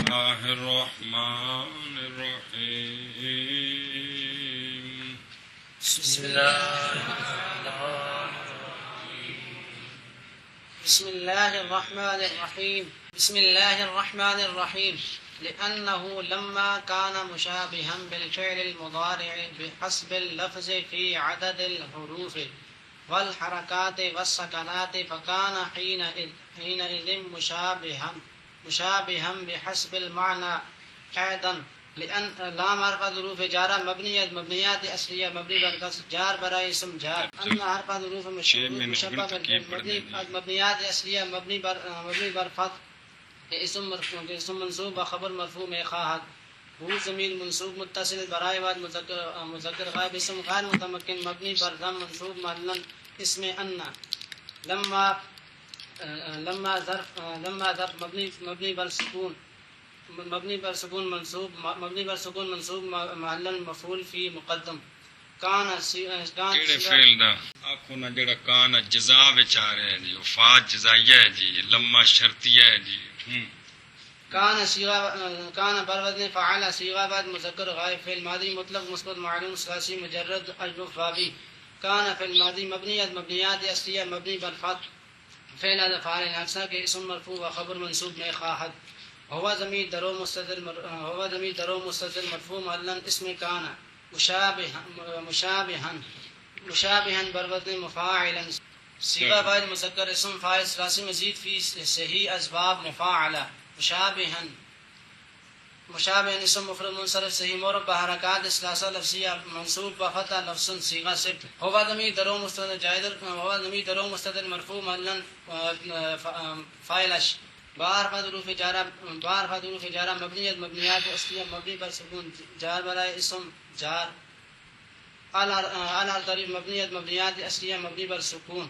الله الرحمن الرحيم بسم الله الرحمن الرحيم بسم الله الرحمن الرحيم لأنه لما كان مشابها بالفعل المضارع بحسب اللفظ في عدد الحروف والحركات والسكنات فكان حينئذ مشابها بحسب المعنى أيضا لأن لام حرف ظروف جارة مبنيات أصلية مبني بالكسر جار برای اسم جار أن حرف ظروف مشبه مبنيات أصلية مبني بر فتح اسم منصوب و خبر مرفوع میں خواہد وہ ضمیر منصوب متصل برائے بعد مذکر غائب اسم غیر متمکن مبنی بر ضم منصوب معلن اسم ان لما ظرف مبنی بر سکون منصوب معلن مفعول فی مقدم کان کیڑے فعل دا آکھو نا جڑا کان جزا وچ آ رہا ہے جی وفات جزائیہ ہے جی لما شرطیہ ہے جی کان بروزن فعال صیغہ بعد مذکر غائب فعل ماضی مطلق مثبت معلوم ثلاثی مجرد اجرف بابی کان فعل ماضی مبنیات اصلیہ مبنی بر فتح فعل فاعل اکثر کے اسم مرفوع و خبر منصوب میں خواہد ہوا ضمیر درو مستتر مرفوع معلن اسم کان مشابہن بروزن مفاعلا صیغہ بعد مذکر اسم فاعل ثلاثی مزید فی صحیح اسباب مفاعلہ مشابہن اسم مفرد منصرف صحیح مورب بحرکات ثلاثہ لفظیہ منصوب بفتح لفظ صیغہ صفت ہوا ضمیر درو مستتر مرفوع معلن فاعلش بار حروف جارہ مبنیات اصلیہ مبنی پر سکون جار برائے اسم جار الطریف مبنیات اصلیہ مبنی پر سکون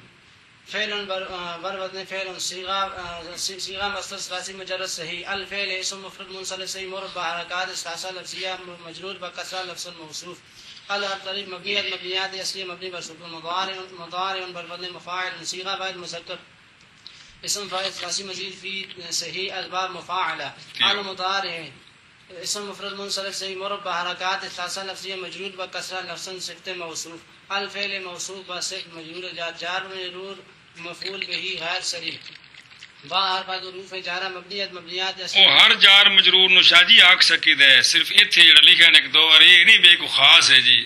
فعل بر وزن فعل صیغہ مصدر ثلاثی مجرد صحیح الفعل اسم مفرد منصرف صحیح مرب بحرکات ثلاثہ لفظیہ مجرور بکسرہ لفظ موصوف الطریف مبنیات اصلیہ مبنی پر سکون مضارع بر وزن مفاعل صیغہ بعد مذکر اسم فاعل ثلاثی مزید فی صحیح اسباب مفاعلہ المضارع اسم مفرد منصرف صحیح مرب بحرکات ثلاثہ لفظیہ مجرور بکسرہ لفظ صفت موصوف الفعل موصوف بصفت مجرور جار مجرور مفعول بہی غیر صریح با حرف حروف جارہ مبنیات او ہر جار مجرور نو شاجی آکھ سکید ہے صرف ایتھے جڑا لکھا نے ایک دو بار یہ نہیں بے کو خاص ہے جی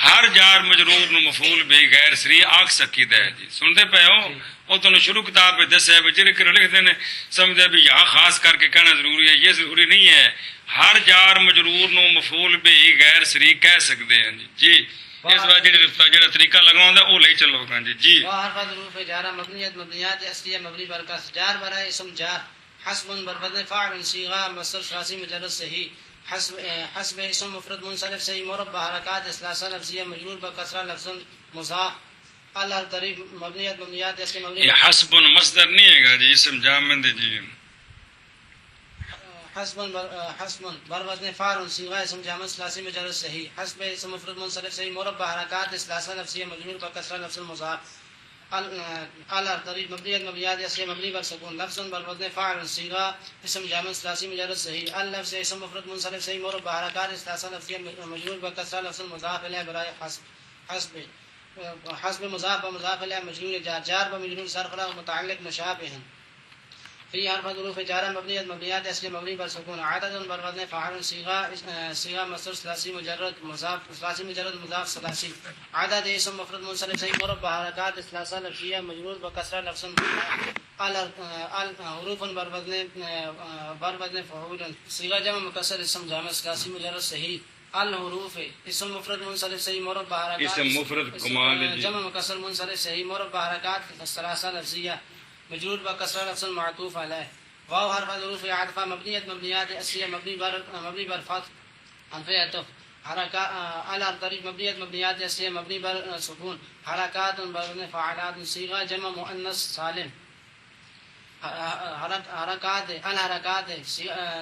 ہر جار مجرور نو مفعول بے غیر صریح آکھ سکید ہے جی سنتے پے ہو وہ تو شروع کتاب پہ دس ہے بچے لکھتے ہیں سمجھے بھی یہاں خاص کر کے کہنا ضروری ہے یہ ضروری نہیں ہے ہر جار مجرور نو مفعول بے غیر صریح کہہ سکتے ہیں جی اس وجہ جڑا طریقہ لگاؤں ہے وہ لے چلو گا جی حرف حروف جارہ مبنیات اصلیہ مبنی بر کسر جار برائے اسم جار حسب بر وزن فاعل صیغہ مصدر ثلاثی مجرد صحیح حسب اسم مفرد منصرف صحیح مرب بحرکات ثلاثہ لفظیہ مجرور بکسرہ لفظ مضاف الطریف مبنیات اصلیہ مبنی یہ حسب مصدر نہیں ہے گا جی اسم جامد جی حسب بر وزن فاعل صیغہ اسم جامد ثلاثی مجرد صحیح حسب اسم مفرد منصرف صحیح مرب بحرکات ثلاثہ لفظیہ مجرور بکسرہ لفظ مضاف الطریف مبنیات اصلیہ مبنی بر سکون لفظ بر وزن فاعل صیغہ اسم جامد ثلاثی مجرد صحیح اللفظ اسم مفرد منصرف صحیح مرب بحرکات ثلاثہ لفظیہ مجرور بکسرہ لفظ مضاف الیہ برائے حسب مضاف و مضاف الیہ مجرور جار و مجرور سرخلا متعلق مشابہ فی حرف حروف جارہ مبنیات اصلی مبنی بر سکون عدد بر وزن فاعل صیغہ مصدر ثلاثی مجرد مضاف ثلاثی عدد اسم مفرد منصرف صحیح مرب بحرکات ثلاثہ لفظیہ مجرور بکسرہ لفظ حروف بر وزن فعول صیغہ جمع مکسر اسم جامع ثلاثی مجرد صحیح الحروف اسم مفرد منصرف صحیح مرب بحرکات اسم مفرد کمال جمع مکسر منصرف صحیح مرب بحرکات ثلاثہ لفظیہ مجرور بکسرہ لفظ معطوف علیہ واو حرف حروف عطفہ مبنیات اصلیہ مبنی بر فتح حرف عطف حرکات الطریف مبنیات اصلیہ مبنی بر سکون حرکات بر فاعلات صیغہ جمع مؤنث سالم حرکات الحرکات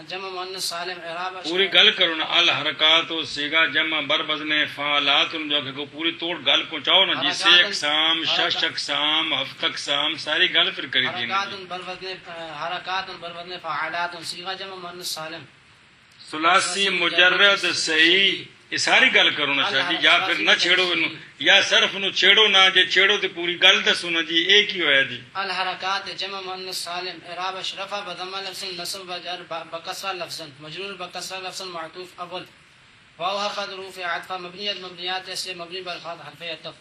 جمع مؤنث سالم اعراب پوری گل کرو نا، الحرکات و سیگا جمع بر وزن فعالات جو کہ کو پوری توڑ گل پہنچاؤ نا جی، سے اقسام، شش اقسام، ہفت اقسام، ساری گل پھر کری دی نا جی۔ حرکات برودن فعالات سیغا جمع مؤنث سالم ثلاثی مجرد صحیح، یہ ساری گل کرو نا شاہ جی، یا پھر نہ چھیڑو انو، یا صرف نو چھیڑو نہ، جے چھیڑو تے پوری گل دسو نا جی، ایک ہی ہویا جی۔ الحرکات جمع مؤنث سالم اعراب اشرفا بضم لفظ نصب وجر بکسر لفظ مجرور بکسر لفظ معطوف اول واو حرف ظروف عطف مبنیت مبنیات سے مبنی بر حرف عطف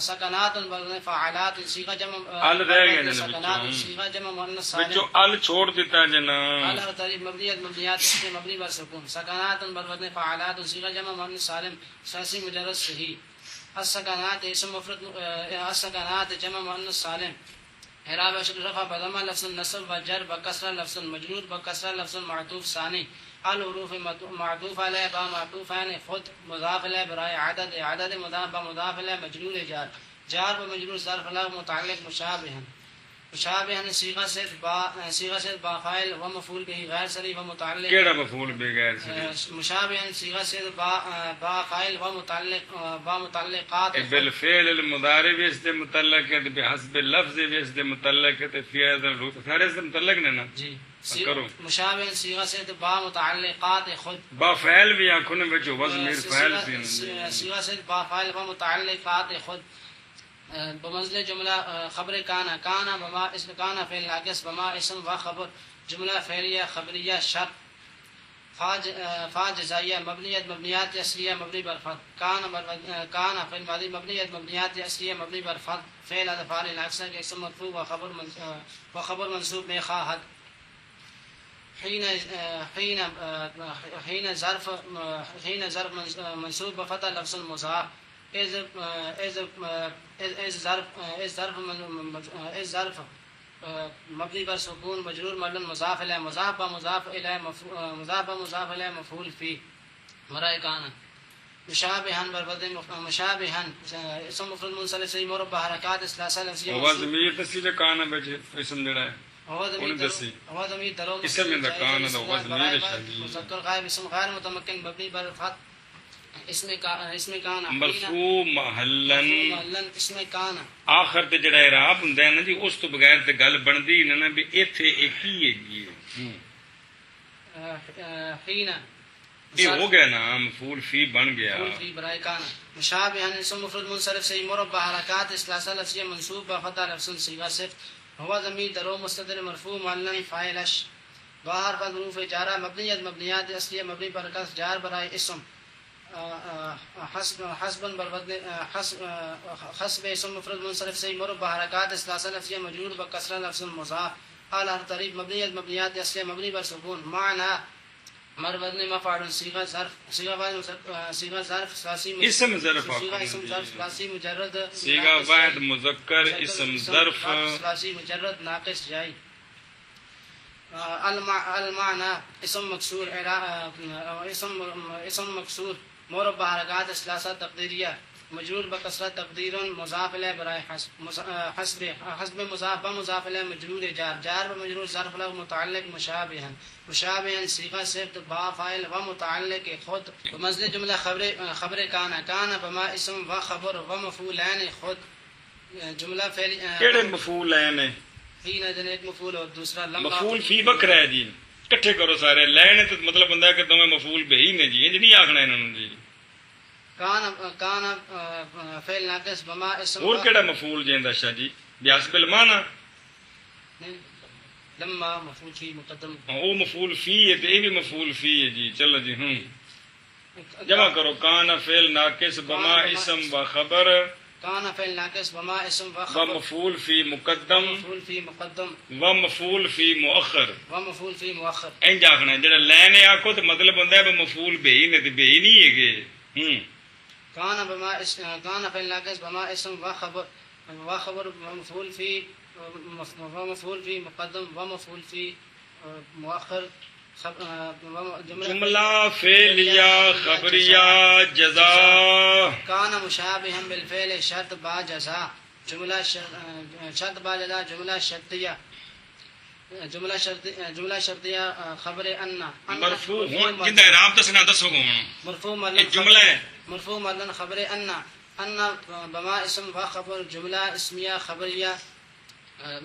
سکنات بر فعالات صیغہ جمع ال رہ گئے نے سکنات صیغہ جمع مؤنث سالم بچو ال چھوڑ دیتا جنا، الہ تریب مبنیت مبنیات سے مبنی بر سکون سکنات بر وزن فعالات صیغہ جمع مؤنث سالم ثلاثی مجرد صحیح السکنات اسم مفرد السکنات جمع مؤنث سالم اعراب رفع بضم لفظ نصب وجر بکسر لفظ مجرور بکسر لفظ معطوف ثانی الحروف معطوف علیہ با معطوف عین خود مضاف الیہ برائے عدد عدد مضاف با مضاف الیہ مجرور جار جار و مجرور ظرف له متعلق مشابہ مشابہ صیغہ سے با فاعل و مفعول به غیر صریح و متعلق کیڑا مفعول بے غیر سے مشابہ صیغہ سے با فاعل و متعلق با متعلقات بالفعل المضارع اس دے متعلق ہے، بحسب اللفظ اس دے متعلق ہے، فی هذا الروح سارے اس دے متعلق نے نا جی کرو۔ مشابہ صیغہ سے با متعلقات خود با فعل بھی آنکھوں نے بچو وزن فعل بھی صیغہ سے با فاعل و متعلقات خود بمنزل جملہ خبر کانا کانا بما اسم کانا فعل ناقص بما اسم و خبر جملہ فعلیہ خبریہ شرط فا جزائیہ مبنیت مبنیات اصلیہ مبنی بر فرض کانا فعل ماضی مبنیت مبنیات اصلیہ مبنی بر فرض فعل افعال ناقصہ کے اسم مرفوع و خبر منصوب میں خواہد حين ظرف منصوب بفتح لفظ مضاف از ظرف مبنی پر سکون مجرور ملن مضاف الیہ مضاف مضاف الیہ مفعول فی مرائے کانا مشابہن بربدن مشابہن اسم مفرد منصرف سے مربع حرکات ثلاثہ لفظیہ وہ ضمیر تسلیل کانا بچے اسم جڑا ہے هو ضمیر درو اسم من کانا دا وہ ضمیر شدید مذکر غائب اسم غیر متمکن مبنی بر فتح اسم کانا مرفوع محلن اسم کانا آخر تے جڑا اعراب ہوندا ہے نا جی، اس تو بغیر تے گل بندی نہ نا بھی ایتھے ایک ہی ہے جی، حين یہ ہو گیا نا مفعول فی بن گیا۔ مفعول فی برائے کانا مشابہ اسم مفرد منصرف سے مربع حرکات ثلاثہ لفظیہ منصوب بفتح لفظ صیغہ صفت هو ضمیر درو مستتر مرفوع معلن فاعلش باہر حروف جارہ مبنیت مبنیات اصلیہ مبنی پر کس جار برائے اسم حسب اسم مفرد منصرف سے مربع حرکات ثلاثہ لفظیہ مجرور بکسرہ لفظ مضاف حال ہر طریق مبنیت مبنیات اصلیہ مبنی پر سکون معنی مربدن مفعول صیغہ ظرف اسم ظرف ثلاثی مجرد صیغہ واحد مذکر اسم ظرف ثلاثی مجرد ناقص جائی المعنى اسم مکسور مربع حرکات ثلاثہ تقدیریہ مجرور بکسرہ تقدیر مضاف الیہ برائے حسب مضاف بمضاف الیہ مجرور جار بمجرور ظرف له متعلق مشابہ صیغہ صفت با فاعل و متعلق خود بمنزل جملہ خبر کانا بما اسم و خبر و مفعولین خود جملہ فعل کیڑے مفعول ہیں حين جن ایک مفعول اور دوسرا لم مفعول فی بکرا ہے جی، کٹھے کرو سارے لینے تو مطلب بندہ کہ تمہیں مفعول بے ہی نے جی، انج نہیں آکھنا انہوں نے جی۔ کان فعل ناقص بما اسم اور کیڑا مفعول جیندا شاہ جی بیاسب المانا لما مفعول فی مقدم او مفعول فی ہے تے بھی مفعول فی ہے جی، چلو جی ہوں جمع کرو کان فعل ناقص بما اسم و خبر کان فعل ناقص بما اسم و و خبر مفعول فی مقدم مفعول فی مقدم و مفعول فی مؤخر و مفعول فی مؤخر انج آکھنا جڑا لینے آکھو تو مطلب ہوندا ہے مفعول بے ہی نے تے بے ہی نہیں ہے کہ کان فعل ناقص بما اسم و خبر مفعول فی مقدم و مفعول فی مؤخر جملہ فعلیہ خبریہ جزا کان مشابہا بالفعل شرط با جزا جملہ شرط با جزا جملہ شرطیہ جملہ شرطیہ خبر ان مرفوع ہون جندا اعراب دسنا دسو ہون مرفوع یہ ملن جملہ ہے مرفوع ملن خبر ان بما اسم و خبر جملہ اسمیہ خبریہ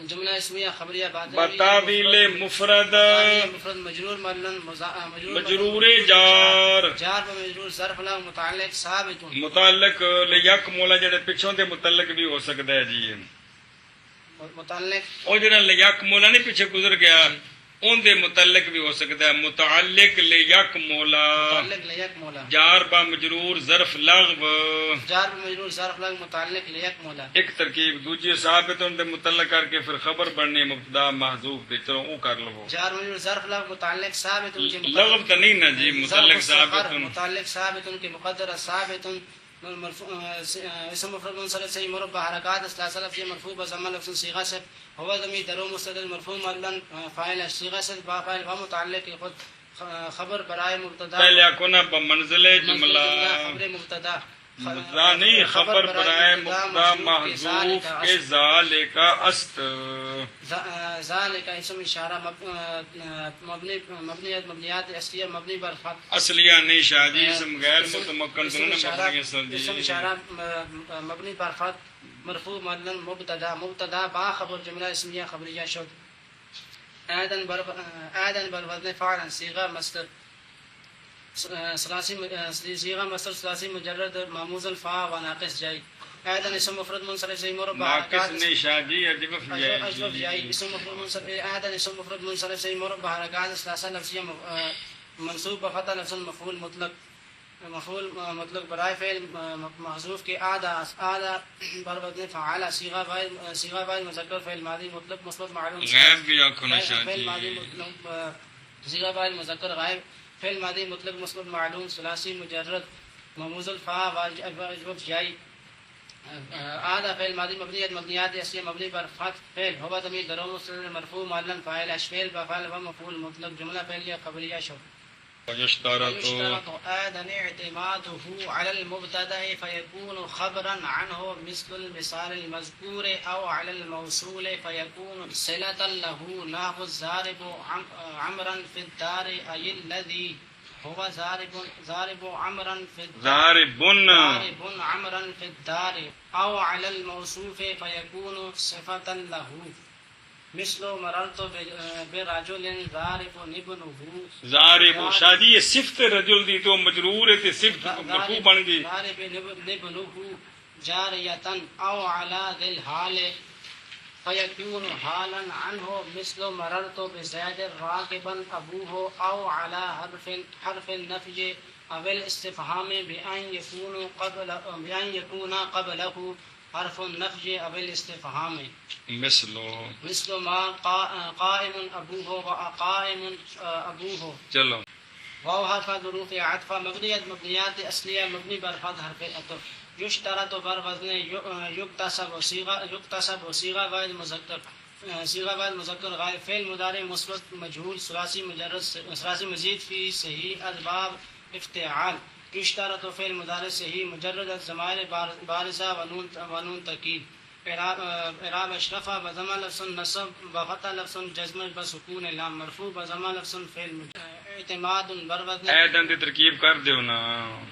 جملہ اسمیہ خبریہ بعد بتاویل مفرد مفرد مجرور ملن مجرور جار جار و مجرور ظرف لا متعلق ثابت متعلق لیک مولا جڑے پیچھوں دے متعلق بھی ہو سکتا ہے جی متعلق او جڑا لیک مولا نہیں پیچھے گزر گیا ان دے متعلق بھی ہو سکتا ہے متعلق لیک مولا متعلق لیک مولا جار با مجرور ظرف لغو جار و مجرور ظرف لا متعلق لیک مولا ایک ترکیب دوجی ثابت ان دے متعلق کر کے پھر خبر بننی مبتدا محذوف دے چلو او کر لو جار و مجرور ظرف لا متعلق ثابت ان کے لغو تو نہیں نا جی متعلق ثابت متعلق ثابت ان کے مقدر ثابت اسم مفرد منصرف سے مربع حرکات ثلاثه لفظ مرفوع بضم لفظ صيغه سے هو ضمیر درو مستتر مرفوع ملن فاعل صيغه سے با فاعل و متعلق خود خبر برائے مبتدا پہلے کنا بمنزل جملہ خبر مبتدا نہیں خبر برائے مبتدا محذوف کے ذالک است ذالک اسم اشارہ مبنیات اصلیہ مبنی بر فتح اصلیہ نہیں شاہ جی اسم غیر متمکن دونوں مبنی اصل جی اسم اشارہ مبنی بر فتح مرفوع ملن مبتدا با خبر جملہ اسمیہ خبریہ شد اعدن بر وزن فعلا صیغہ مصدر صيغه مصدر ثلاثي مجرد معموز الفاء وناقص جاي ايضا اسم مفرد منصرف زي مربع ناقص نہیں شادی اجوف جاي اسم مفرد منصرف ايضا اسم مفرد منصرف زي مربع حركات ثلاثه لفظيه منصوب بفتح لفظ مفعول مطلق برائے فعل محذوف کے اعلی بر وزن فعل صيغه فاعل مذکر فعل ماضی مطلق مثبت معلوم غائب بھی آنکھوں نہ فعل ماضی مطلق صيغه فاعل مذکر غائب فعل ماضی مطلق مثبت معلوم ثلاثی مجرد مموز الفاء واجب جائی اعلی فعل ماضی مبنیات اصلیہ مبنی پر فتح فعل هو ضمیر درو مستتر مرفوع ملن فاعل اشفعل بفعل و مفعول مطلق جملہ فعلیہ خبریہ شو ويشترط أيضا اعتماده على المبتدأ فيكون خبرا عنه مثل المثال المذكور أو على الموصول فيكون صلة له نحو الضارب عمرا في الدار أي الذي هو ضارب عمرا في الدار ضارب عمرا في الدار أو على الموصوف فيكون صفة له مثل مررت برجل ضارب ابنه ضارب شادی یہ صفت رجل دی تو مجرور ہے صفت مرفوع بن گئی ضارب ابنه جاریتا او على ذي الحال فيكون حالا عنه مثل مررت بزيد راكبا ابوه او على حرف النفي او الاستفهام بأن يكون قبله حرف النفي او الاستفهام مثل ما قائم ابوه وقائم ابوه چلو واو حرف ظروف عطف مبنیات اصلیہ مبنی بر فتح حرف عطف یشترط بر وزن یکتسب صیغہ واحد مذکر غائب فعل مضارع مثبت مجهول ثلاثی مجرد ثلاثی مزید فی صحیح اسباب افتعال یشترط فعل مضارع صحیح مجرد الضمائر بارزہ ونون تاکید اعراب اشرفہ بضم لفظ نصب بفتح لفظ جزم بسکون لام مرفوع بضم لفظ فعل اعتماد بر وزن ایدن دی ترکیب کر دیو نا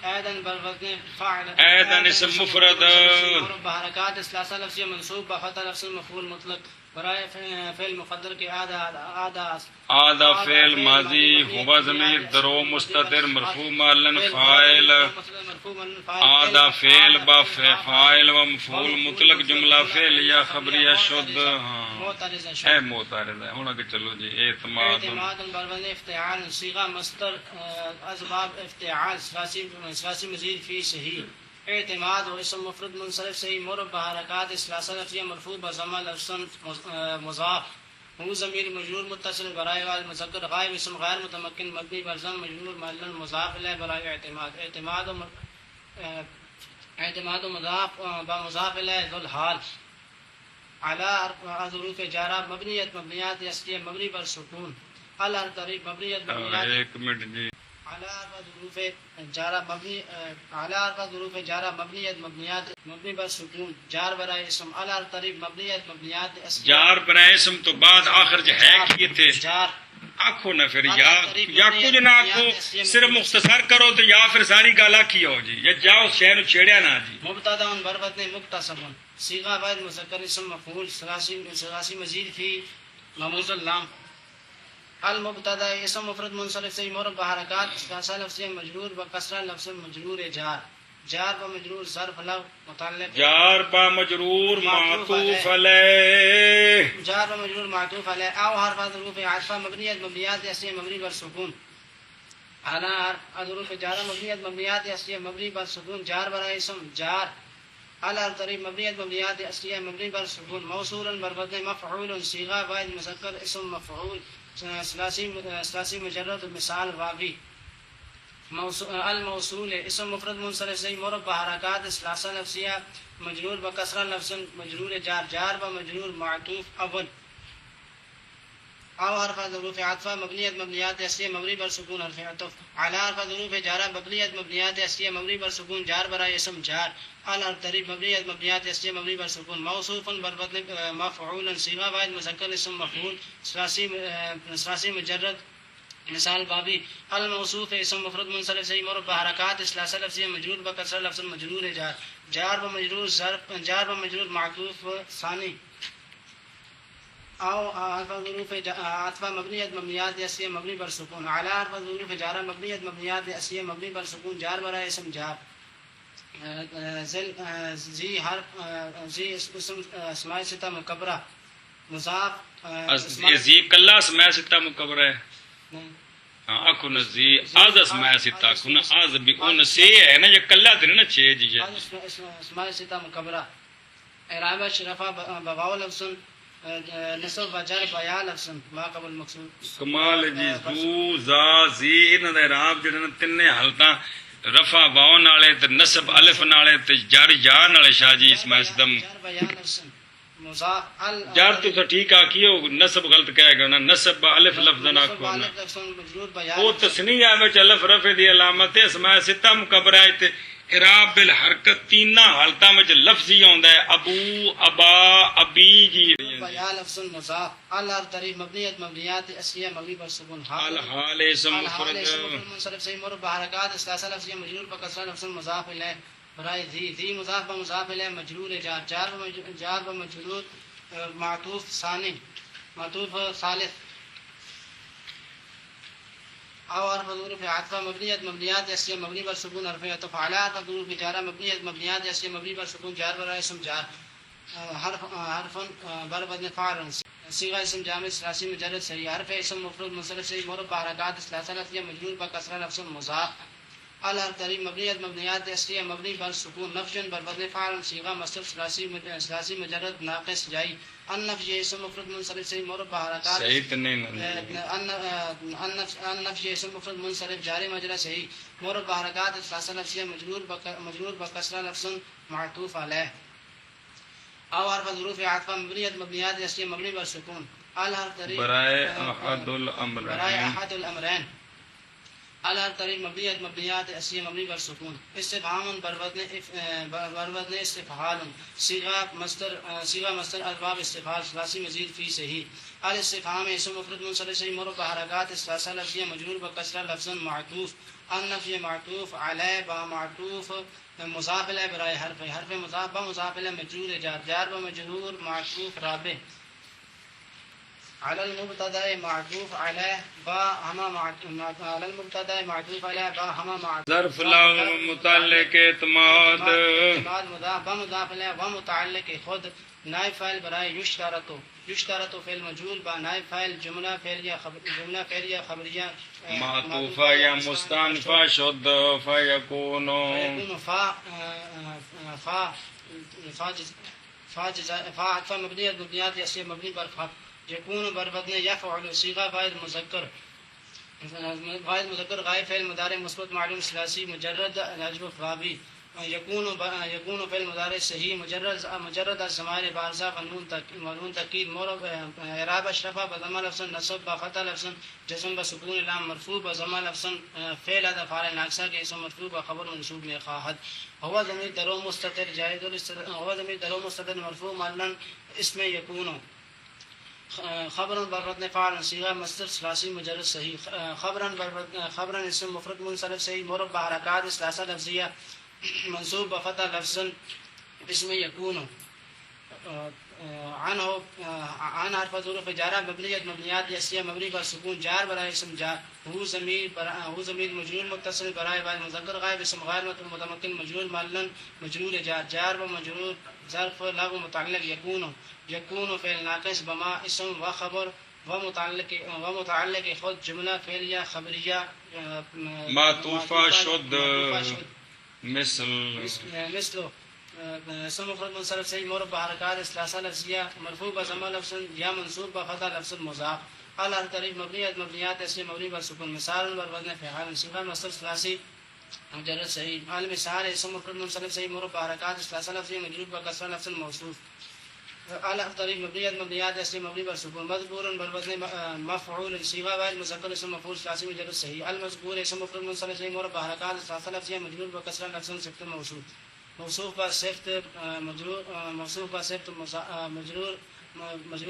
ایدن بر وزن فاعل ایدن اسم مفرد مربع حرکات ثلاثه لفظیہ منصوب بفتح لفظ مفعول مطلق برائے فعل مقدر کے آدھا فعل ماضی ہوا ضمیر درو مستتر مرفوع مالن فاعل آدھا فعل با فاعل و مفعول مطلق جملہ فعل یا خبریہ شد ہے معترض ہے ہونا کہ چلو جی اعتماد بر افتعال صیغہ مصدر اسباب افتعال ثلاثی مزید فی صحیح اعتماد و اسم مفرد منصرف سے مربع حرکات ثلاثہ لفظیہ مرفوع بضم لفظ مضاف هو ضمیر مجرور متصل برائے والمذکر غائب اسم غیر متمکن مبنی بر ضم مجرور محل مضاف الیہ برائے اعتماد مضاف بمضاف الیہ ذو الحال على ظروف جارہ مبنیات اصلیہ مبنی بر سکون الطریق مبنیات ایک منٹ جی على أربع ظروف جارة مبني على أربع ظروف جارة مبنية مبنيات مبني بالسكون جار برائے اسم على طریق مبنیت مبنیات اصلیہ جار برائے اسم تو بعد آخر جو ہے کی تھے جار آکھو نہ پھر یا کچھ نہ آکھو صرف مختصر کرو تو یا پھر ساری گالا کی ہو جی یا جاؤ شہر چھیڑیا نہ جی مبتدا بربطن مکتسب صیغہ واحد مذکر اسم مفعول ثلاثی مزید فی مموز اللام المبتدا اسم مفرد منصرف سے معرب بحرکات ثلاثہ لفظ مجرور بکسرہ لفظ مجرور جار و مجرور ظرف لفظ متعلق جار با مجرور معطوف علیہ جار و مجرور معطوف علیہ او حرف ظروف عطفہ مبنیت مبنیات اصلیہ مبنی بر سکون على ظروف جار مبنیت مبنیات اصلیہ مبنی بر سکون جار برائے اسم جار على طریق مبنیت مبنیات اصلیہ مبنی بر سکون موصولا بربطن مفعول صیغہ واحد مذکر اسم مفعول ثلاثی مجرد مثال واوی الموصول اسم مفرد منصرف سے معرب بحرکات ثلاثہ لفظیہ مجرور بکسرہ لفظ مجرور جار و مجرور معطوف اول او حرف ظروف عطفہ مبنیت مبنیات اصلیہ مبنی بر سکون حرف عطف علی حرف ظروف جارہ مبنیت مبنیات اصلیہ مبنی بر سکون جار برائے اسم جار علی طریق مبنیت مبنیات اصلیہ مبنی بر سکون موصوفا بربطن مفعولا صیغہ واحد مذکر اسم مفعول ثلاثی مجرد مثال بابی الموصوف اسم مفرد منصرف سے معرب بحرکات ثلاثہ لفظیہ مجرور بکسرہ لفظ مجرور جار و مجرور ظرف جار و مجرور معطوف ثانی او حرف ظروف عطفہ مبنیت مبنیات اصلیہ مبنی بر سکون علی حرف ظروف جارہ مبنیت مبنیات اصلیہ مبنی بر سکون جار برائے اسم جار زی حرف زی اسم اسماء ستہ مکبرہ مضاف زی کلا اسماء ستہ مکبرہ ہے آکھو نہ زی آز اسماء ستہ کن آز بھی اون سے ہے نا یہ کلا دن نا چھے جی اسماء ستہ مکبرہ اعراب شرفہ بواو لفظ نصب و جر بیا لفظ ما قبل مقصود کمال جی زو زا زی انہاں دا اعراب جڑے نا تینے حالتاں رفع واو نالے تے نصب الف نالے تے جر یا نالے شاہ جی اسماء ستم جر بیا لفظ مضاف جر تو ٹھیک آ کیو نصب غلط کہے گا نا نصب الف لفظ نہ کو نا او تسنیہ وچ الف رفع دی علامت اسماء ستہ مکبرہ تے اعراب بالحرکت تینہ حالتاں وچ لفظی ہوندا ہے ابو ابا ابی جی بیا لفظ مضاف علی طریق مبنیت مبنیات اصلیہ مبنی بر سکون حال حال اسم مفرد منصرف سے معرب بحرکات ثلاثہ لفظیہ مجرور بکسرہ لفظ مضاف الیہ برائے ذی مضاف و مضاف الیہ مجرور جار و مجرور معطوف ثانی معطوف ثالث او حرف ظروف عطفہ مبنیت مبنیات اصلیہ مبنی بر سکون حرف عطف علی حرف ظروف جارہ مبنیت مبنیات اصلیہ مبنی بر سکون جار برائے اسم جار حرف بربطن فاعل صیغہ اسم جامع ثلاثی مجرد صحیح حرف اسم مفرد منصرف صحیح معرب بحرکات ثلاثہ لفظیہ مجرور بکسرہ لفظ مضاف علی طریق مبنیت مبنیات اصلیہ مبنی بر سکون نفی بربطن فاعل صیغہ مصدر ثلاثی مجرد ناقص جائی النفی اسم مفرد منصرف صحیح معرب بحرکات صحیح تنین النفی اسم مفرد منصرف جاری مجرد صحیح معرب بحرکات ثلاثہ لفظیہ مجرور بکسرہ لفظ معطوف علیہ او حرف ظروف عطفہ مبنیت مبنیات اصلیہ مبنی بر سکون برائے احد الامرین علی طریق مبنیت مبنیات اصلیہ مبنی بر سکون استفہام بربطن استفعال صیغہ مصدر الباب استفعال ثلاثی مزید فی صحیح الاستفہام اسم مفرد منصرف صحیح معرب بحرکات ثلاثہ لفظیہ مجرور بکسرہ لفظ معطوف النفی معطوف علی با معطوف مضاف الیہ برائے حرف مضاف با مضاف الیہ مجرور جار و مجرور معطوف رابع على المبتدا معطوف عليه با هما على المبتدا معطوف عليه با هما معطوف ظرف لا متعلق اعتماد مضاف با مضاف اليه ومتعلق خود نائب فاعل برائے یشترط فعل مجهول با نائب فاعل جملہ فعلیہ خبریہ معطوفہ یا مستانفہ شد فیکون فا مبنیت مبنیات اصلیہ مبنی پر یکون بربطن یفعل صیغہ واحد مذکر غائب فعل مضارع مثبت معلوم ثلاثی مجرد نجم فابی يكون في المضارع صحیح مجرد از ضمائر بارزہ ونون تاکید مرب اعراب اشرفہ بضمہ لفظ نصب بفتح لفظ جزم بسکون لام مرفوع بضمہ لفظ فعل افعال ناقصہ کے اسم مرفوع بخبر منصوب میں خواہد هو ضمیر درو مستتر جائز هو ضمیر درو مستتر مرفوع معلن اسم یکون خبرا بربطن فعل صيغه مصدر ثلاثي مجرد صحیح خبرا اسم مفرد منصرف صحیح مرب بحرکات ثلاثه لفظیہ منصوب بفتح لفظ اسم يكون عنه عن حرف ظروف جارہ مبنیات اصلیہ مبنی پر سکون جار برائے اسم جار هو ضمیر مجرور متصل برائے بعد مذکر غائب اسم غیر متمکن مجرور معلن مجرور جار و مجرور ظرف لغو متعلق يكون فعل ناقص بما اسم و خبر و متعلق خود جملہ فعلیہ خبریہ معطوفہ شد مثل اسم مفرد منصرف صحیح مرب بحرکات ثلاثه لفظیہ مرفوع بضمہ لفظ یا منصوب بفتح لفظ مضاف على طریق مبنیات اصلی مبنی پر سکون مثال بر وزن فعال صیغہ مصدر ثلاثی مجرد صحیح المثال اسم مفرد منصرف صحیح مرب بحرکات ثلاثه لفظیہ مجرور بکسرہ لفظ موصوف على طریق مبنیات اصلی مبنی پر سکون مذکور بر وزن مفعول صیغہ غیر مذکر اسم مفعول ثلاثی مجرد صحیح المذکور اسم مفرد منصرف صحیح مرب بحرکات ثلاثه لفظیہ مجرور بکسرہ لفظ صفت موصوف موصوف پر صفت مجرور موصوف پر صفت مجرور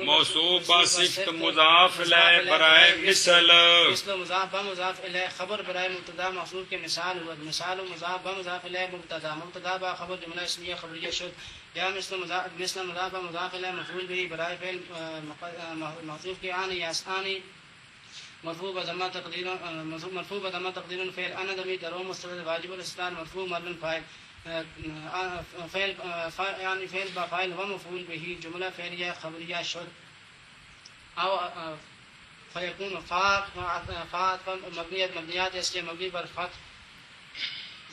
موصوف پر صفت مضاف الیہ برائے مثل مضاف بمضاف الیہ خبر برائے مبتدا محذوف کے مثال ہوا مثال مضاف بمضاف الیہ مبتدا با خبر جملہ اسمیہ خبریہ شد یا مثل مضاف بمضاف الیہ مفعول به برائے فعل محذوف کے آن یا آنی مرفوع بضمہ تقدیر فعل انا ضمیر درو مستتر واجب الاستتار مرفوع مرفوع فاعل یعنی فعل با فاعل و مفعول به جملہ فعلیہ خبریہ شد او فیکون فاعت مبنیات اس لیے مبنی پر فتح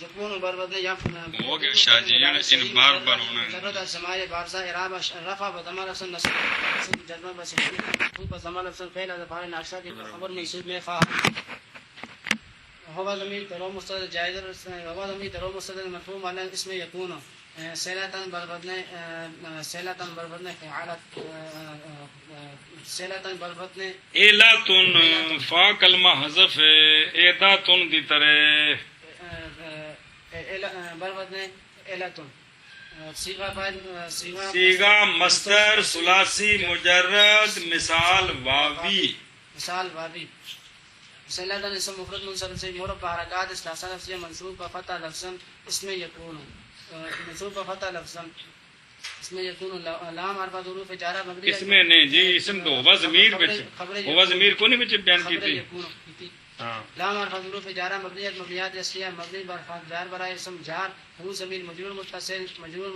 یکون بر وزن یفعل ہو گیا شاہ جی ان بار بار ہونا مجرد از ضمائر بارزہ اعراب رفع بضمہ لفظ نصب جزم بسکون بضمہ لفظ فعل افعال ناقصہ کے خبر منصوب میں فاعل هو ضمیر درو مستتر جائز هو ضمیر درو مستتر مرفوع معلن اسم يكون سیلتن بربدن فعالت سیلتن بربدن ایلاتن فا کلمہ حذف ہے ایداتن دی طرح بربدن ایلاتن صیغہ مصدر ثلاثی مجرد مثال واوی سیلتن اسم مفرد منصرف سے مرب بحرکات ثلاثه لفظیہ منصوب بفتح لفظ اسم یکون منصوب بفتح لفظ اسم یکون لام حرف ظروف جارہ مبنی اس میں نہیں جی اسم دو ہوا ضمیر ہوا ضمیر کو نہیں بچے بیان کی تھی لام حرف ظروف جارہ مبنیات اصلیہ مبنی بر جار برائے اسم جار هو ضمیر مجرور متصل مجرور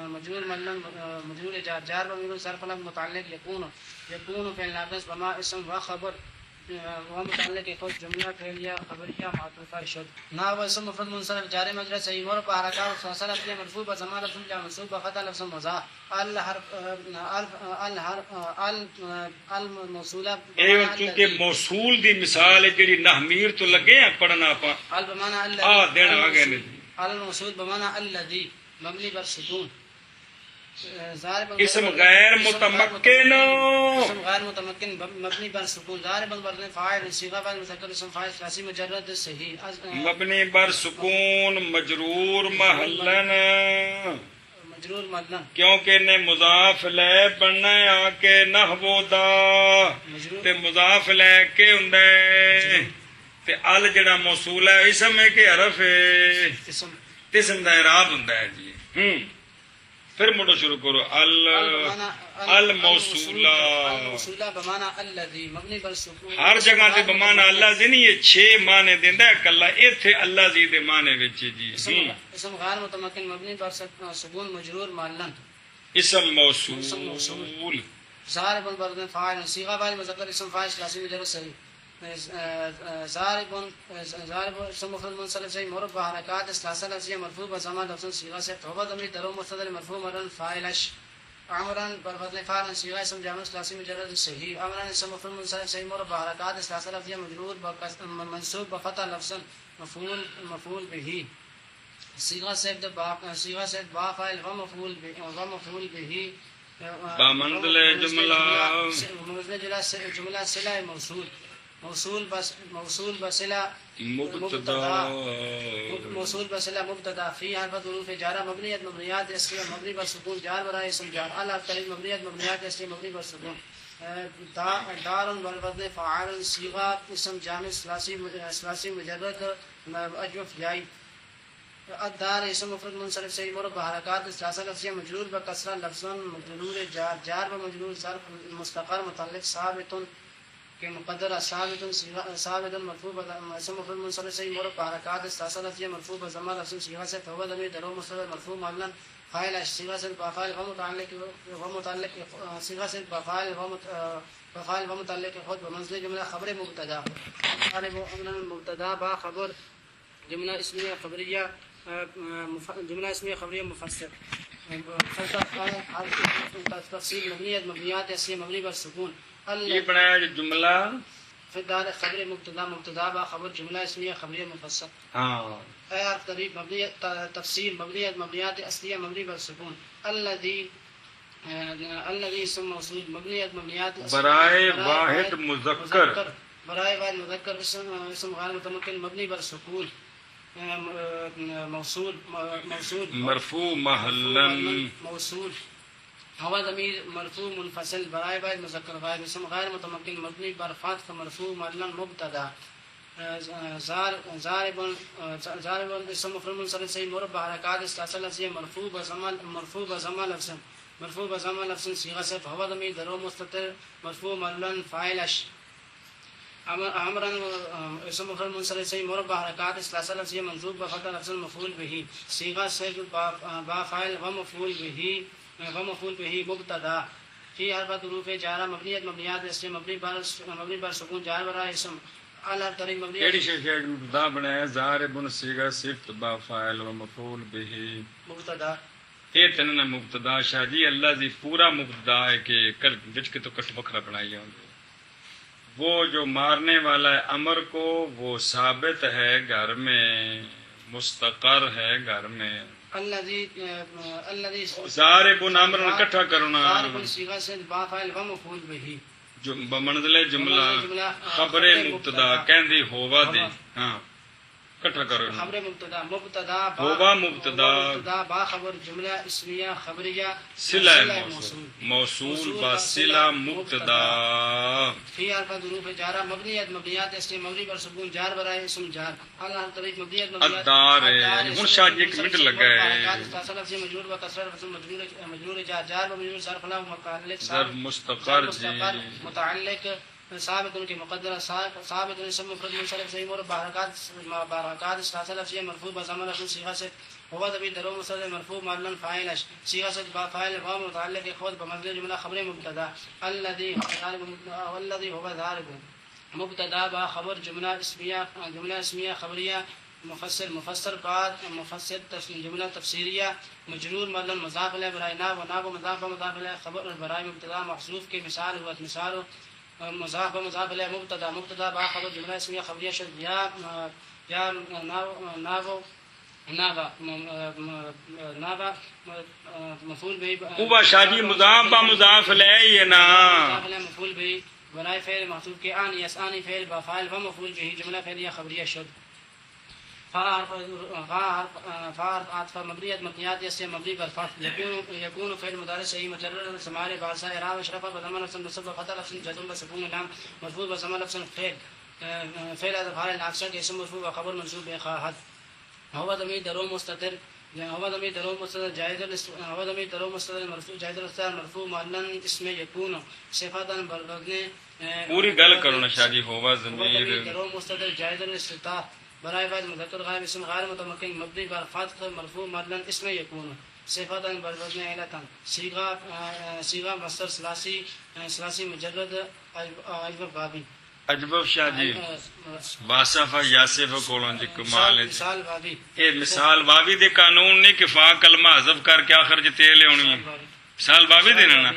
مجرور جار و صرف لفظ متعلق یکون فعل ناقص بما اسم و خبر ومتعلق خود جملہ فعلیہ خبریہ معطوفہ شد نحو اسم مفرد منصرف جار مجرور صحیح مرب بحرکات ثلاثه لفظیہ مرفوع بضمہ لفظ جار منصوب بفتح لفظ مضاف الموصولہ چونکہ موصول دی مثال ہے جڑی نحمیر تو لگے ہیں پڑھنا پا بمعنی دین آگے نہیں الموصول بمعنی الذی مبنی بر سکون اسم غیر متمکن مبنی بر سکون ضارب بر فاعل صیغہ بعد مذکر اسم فاعل ثلاثی مجرد صحیح مبنی بر سکون مجرور محلن کیونکہ نے مضاف لے بننا ہے آکے نحو دا تے مضاف لے کے ہندے تے ال جڑا موصول ہے اسم ہے کہ حرف ہے اسم دا اعراب ہوندا ہے جی پھر مڑو شروع کرو الموصولہ ہر جگہ تے بمانا اللہ دی نہیں یہ 6 معنی دیندا ہے کلا ایتھے اللہ دی دے معنی وچ جی اسم غیر متمکن مبنی پر سکون مجرور معلن اسم موصول ضارب بر فاعل صیغہ بعد مذکر اسم فاعل ثلاثی مجرد صحیح ضارب اسم مفرد منصرف صحیح مرب بحرکات ثلاثه لفظیہ مرفوع بضمہ لفظ صیغہ سے توبہ ضمیر درو مستتر مرفوع مرن فاعلش عمران بر فاعل صیغہ اسم جامع ثلاثی مجرد صحیح عمران اسم مفرد منصرف صحیح مرب بحرکات ثلاثه لفظیہ مجرور منصوب بفتح لفظ مفعول به صيغة سيد با فاعل ومفعول به بمنزل جملہ جملہ صلہ موصول بصلہ موصول بصلہ مبتدا فی حرف حروف جارہ مبنیات اصلیہ مبنی پر سکون جار برائے اسم جار الف طریق مبنیات اصلیہ مبنی پر سکون دار والوزن فعال صیغہ اسم جامع ثلاثی مجرد اجوف جائی الدار اسم مفرد منصرف سے مربع حرکات ثلاثہ لفظیہ مجرور بکسرہ لفظاً مجرور جار بمجرور ظرف مستقر متعلق ثابت کے مقدر ثابت مرفوع اسم مفرد منصرف سے مربع حرکات ثلاثہ لفظیہ مرفوع بضمہ لفظ صیغہ سے فهو ضمیر درو مستتر مرفوع معلن فاعل صیغہ سے بفاعل ومتعلق صیغہ سے بفاعل ومتعلق خود بمنزل جملہ خبر مبتدا مبتدا با خبر جملہ اسمیہ خبریہ مفسر تفصیل مبنیات اصلیہ مبنی پر سکون یہ بنایا جو جملہ فدار خبر مبتدا با خبر جملہ اسمیہ خبریہ مفسر حرف طریق تفصیل مبنیات اصلیہ مبنی پر سکون الذی اسم موصول مبنیات برائے واحد مذکر اسم غیر متمکن مبنی پر سکون موصول مرفوع محلن موصول هو ضمیر مرفوع منفصل برائے واحد مذکر غائب اسم غیر متمکن مبنی پر فتح مرفوع محلن مبتدا ضارب اسم مفرد منصرف سے مربع حرکات ثلاثہ لفظیہ مرفوع بضمہ لفظ صیغہ سے هو ضمیر درو مستتر مرفوع محلن فاعل امرا اسم مفرد منصرف سے مربع حرکات ثلاثہ لفظیہ منصوب بفتح لفظ مفعول به صیغہ سے با فاعل ومفعول به مبتدا فی حرف حروف جارہ مبنیات اصلیہ مبنی پر سکون جار برائے اسم الف طریق مبنی ایڈی شیخ مبتدا بنایا ضارب صیغہ صفت با فاعل و مفعول به مبتدا یہ تننا مبتدا شاہ جی اللہ دی پورا مبتدا ہے کہ کل وچ کے تو کٹ بکھرا بنائی ہوں گے وہ جو مارنے والا ہے امر کو وہ ثابت ہے گھر میں مستقر ہے گھر میں الذي ضارب امر اکٹھا کرنا ضارب صیغہ سے با فاعل و مفعول به جو بمنزل جملہ خبر مبتدا کہندی ہوا دی ہاں اکٹھا کرو خبر مبتدا ہوا مبتدا با خبر جملہ اسمیہ خبریہ صلہ موصول با صلہ مبتدا فی حرف حروف جارہ مبنیات اصلیہ مبنی پر سکون جار برائے اسم جار اللہ طریق مبنیات الدار ہن شاہ جی ایک منٹ لگا ہے لفظ مجرور و کسر لفظ مجرور جار مجرور ظرف لا متعلق ظرف مستقر جی متعلق ثابت ان کے مقدر ثابت اسم مفرد منصرف سے مربع حرکات ثلاثہ لفظیہ مرفوع بضمہ لفظ صیغہ سے هو ضمیر درو مستتر مرفوع معلن فاعل صیغہ سے با فاعل و متعلق خود بمنزل جملہ خبر مبتدا الذي هو ضارب مبتدا با خبر جملہ اسمیہ خبریہ مفسر بعد مفسر جملہ تفسیریہ مجرور معلن مضاف الیہ برائے ناب مضاف الیہ خبر برائے مبتدا محذوف کے مثال ہوا مثال مضاف الیہ مبتدا با خبر جملہ اسمیہ خبریہ شد یا نابا مفعول به اوبا شادی مضاف با مضاف الیہ نا مفعول به برائے فعل محذوف کے ان یسانی فعل با فاعل و مفعول به جملہ فعلیہ خبریہ شد فعرف عطف مبنیات اسے مبنی پر فتح یکون فعل مضارع صحیح مجرد سماع بارسا اعراب اشرف بضمہ لفظ نصب فتح لفظ جزم بسکون لام مرفوع بضمہ لفظ فعل افعال الاکثر کے اسم مرفوع و خبر منصوب بخواہد هو ضمیر درو مستتر جائز الاستتار مرفوع معلن اسم یکون صفاتاً بالوزن پوری گل کرو نا شاہ جی ہوا ضمیر درو مستتر جائز الاستتار برائے واحد مذکر غائب اسم غیر متمکن مبنی بر فتح مرفوع مردن اسم یکون صفاتاً بالوزن علتاً صیغہ مصدر ثلاثی مجرد اجوب بابی اجبب شاہ جی واصف یاسف کولوں جی کمال ہے مثال بابی اے مثال بابی دے قانون نے کہ فا کلمہ حذف کر کے آخر جی تیلے ہونی مثال بابی دینا نا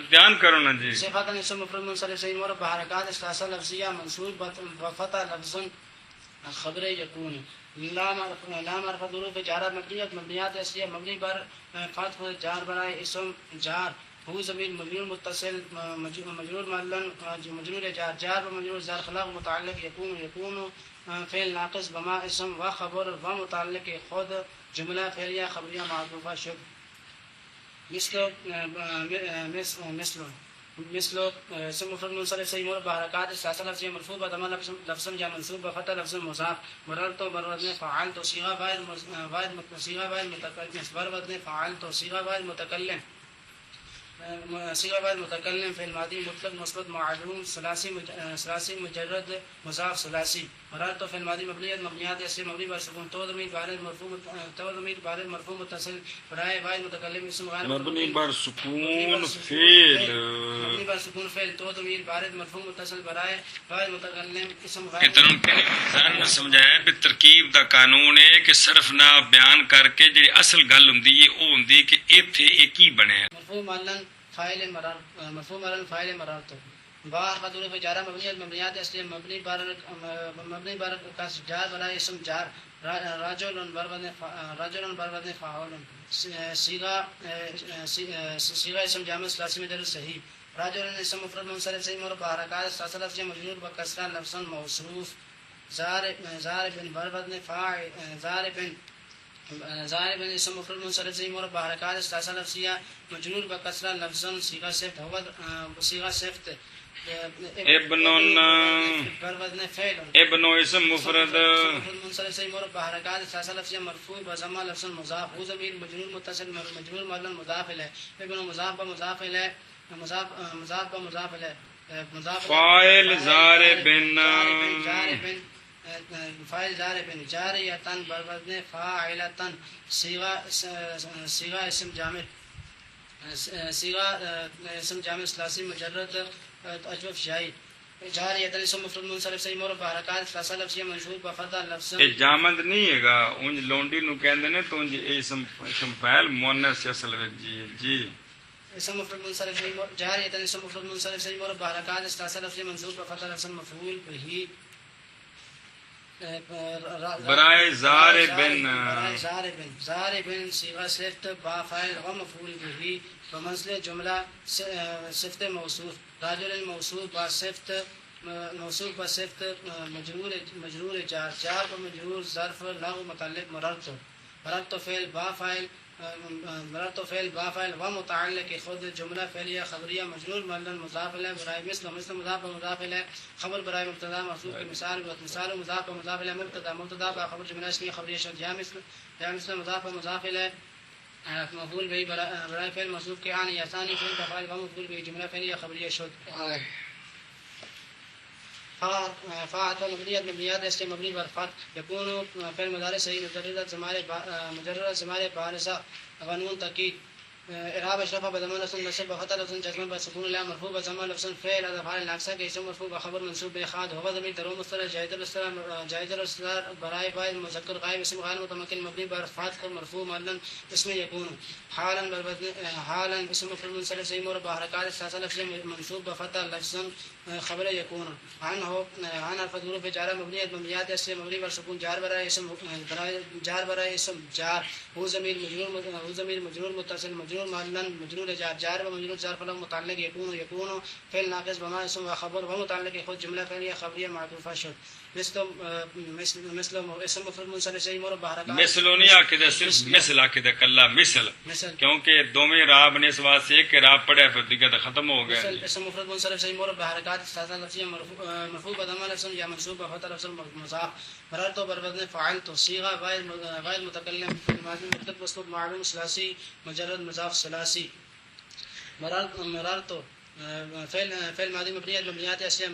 دھیان کرو نا جی صفاتاً اسم مفرد منصرف صحیح مربع حرکات ثلاثہ لفظیہ منصوب بفتح لفظ خبر یکون لا معرفت حروف جارہ مبنیات اصلیہ مبنی پر فتح جار برائے اسم جار هو ضمیر مجرور متصل مجرور معلن مجرور جار و مجرور زار خلاق متعلق یکون فعل ناقص بما اسم و خبر و متعلق خود جملہ فعلیہ خبریہ معطوفہ شد مثل اسم مفرد منصرف صحیح مرفوع بحرکات ثلاثہ لفظیہ مرفوع بضمہ لفظ یا منصوب بفتح لفظ مضاف مررت بوزن فعلت صیغہ فاعل متکلم بوزن فعلت صیغہ فاعل متکلم صيغة بعد متكلم في الماضي مطلق مثبت معلوم ثلاثي مجرد مضاف ثلاثي مررت في الماضي مبنيات اسم مبني بر سكون تو ضمير بارد مرفوع متصل برائے فاعل متکلم اسم غیر مبنی بر سکون فعل مبنی بر سکون فعل تو ضمیر بارد مرفوع متصل برائے فاعل متکلم اسم غیر کتن سن سمجھایا کہ ترکیب دا قانون ہے کہ صرف نہ بیان کر کے جڑی اصل گل ہوندی ہے او ہوندی کہ ایتھے ایک ہی بنیا مرفوع معلن فاعل مرر تو بار حضور فجارہ مبنیات اصلی مبنی بار کا جار برائے اسم جار رجل بربدن فاعل صیغہ اسم جامع ثلاثی میں درست صحیح رجل اسم مفرد منصرف صحیح مرفوع حرکات ثلاثہ لفظ مجرور بکسرہ لفظ موصوف ضارب بربدن فاعل ضارب اسم مفرد منصرف صحیح مرفوع حرکات ثلاثہ لفظیہ مجرور بکسرہ لفظ صیغہ صفت ہو صیغہ صفت ابن اسم مفرد منصرف صحیح مرفوع حرکات ثلاثہ لفظیہ مرفوع بضمہ لفظ مضاف ہو ضمیر مجرور متصل مجرور معلن مضاف الیہ ابن مضاف الیہ فاعل ضارب فاعل ضارب جاریتن بوزن فاعلتن صیغہ اسم جامع ثلاثی مجرد اجوف شائی جاریتن اسم مفرد منصرف صحیح مرفوع حرکات ثلاثہ لفظیہ منصوب بفتح لفظ اے جامد نہیں ہے گا اونج لونڈی نو کہندے نے تو اسم فاعل مؤنث اصل وچ جی اسم مفرد منصرف صحیح جاریتن اسم مفرد منصرف صحیح مرفوع حرکات ثلاثہ لفظیہ منصوب بفتح لفظ مفعول به برائے ضاربن صیغہ صفت با فاعل و مفعول به بمثل جملہ صفت موصوف راجل موصوف با صفت مجرور جار و مجرور ظرف لغو متعلق مررت فعل با فاعل و متعلق خود جملہ فعلیہ خبریہ مجرور معلن مضاف الیہ برائے مثل مضاف و مضاف الیہ خبر برائے مبتدا محذوف کے مثال مضاف و مضاف الیہ مبتدا با خبر جملہ اسمیہ خبریہ شد یا مثل مضاف و مضاف الیہ مفعول به برائے فعل محذوف کے عن یا ثانی فعل فاعل و مفعول به جملہ فعلیہ خبریہ شد فاعل مبنیات اسم مبنی بر فتح یکون فعل مضارع صحیح مجرد ضمائر بارزہ قانون تاکید اعراب اشرف بضمہ لفظ نصب بفتح لفظ جزم بسکون لا مرفوع بضمہ لفظ فعل افعال ناقصہ کے اسم مرفوع بخبر منصوب باخاد هو ضمیر درو مصطلح جائز الاصطلاح برائے فاعل مذکر غائب اسم غیر متمکن مبنی بر فتح مرفوع معلن اسم یکون حالا اسم مفرد منصرف صحیح مرفوع حرکات ثلاثہ لفظ منصوب بفتح لفظ خبر یکون عن حرف حروف جارہ مبنیات اصل مبنی بر سکون جار برائے اسم جار هو ضمیر مجرور متصل مجرور معلن مجرور جار و مجرور ظرف له متعلق یکون فعل ناقص بما اسم و خبر و متعلق خود جملہ فعلیہ خبریہ معطوفہ شد مثل اسم مفرد منصرف صحیح مرفوع حرکات مثل نہیں عقیدہ صرف مثل عقیدہ کلا مثل کیونکہ دوویں راب نے اس واسطے ایک راب پڑھا پھر دیگر ختم ہو گیا اسم مفرد منصرف صحیح مرفوع حرکات ثلاثہ لفظیہ مرفوع بضمہ لفظ یا منصوب بفتح لفظ مضاف مررت بوزن فعلت صیغہ فاعل متکلم ماضی مطلق مسبوق معلوم ثلاثی مجرد مضاف ثلاثی مررت فعل ماضی مبنیات اصلیہ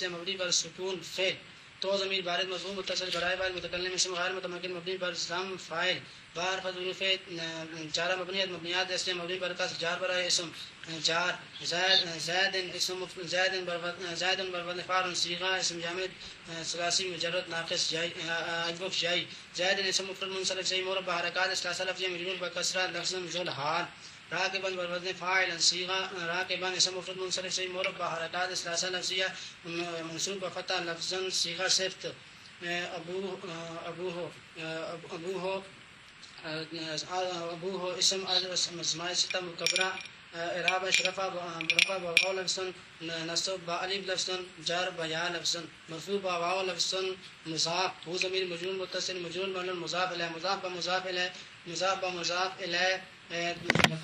مبنی بر سکون فعل تو ضمیر بارد مرفوع متصل برائے فاعل متکلم اسم غیر متمکن مبنی بر ضم فاعل بار حروف جارہ مبنیات اصلیہ مبنی بر کسر جار برائے اسم جار زائد بربدن فاعل صیغہ اسم جامع ثلاثی مجرد ناقص اجوف جائی زائد اسم مفرد منصرف صحیح مرفوع حرکات ثلاثہ لفظیہ مجرور بکسرہ لفظ ذل حال راکباً بربدن فاعلا صیغہ راکباً اسم مفرد منصرف صحیح مرفوع حرکات ثلاثہ لفظیہ منصوب بفتح لفظ صیغہ صفت أبوه اسم أسماء ستة مكبرة إعراب رفع بواو لفظ نصب بألف لفظ جر بيا لفظ مرفوع بواو لفظ مضاف هو ضمير مجرور متصل مجرور مبني مضاف إليه مضاف بمضاف إليه مضاف بمضاف إليه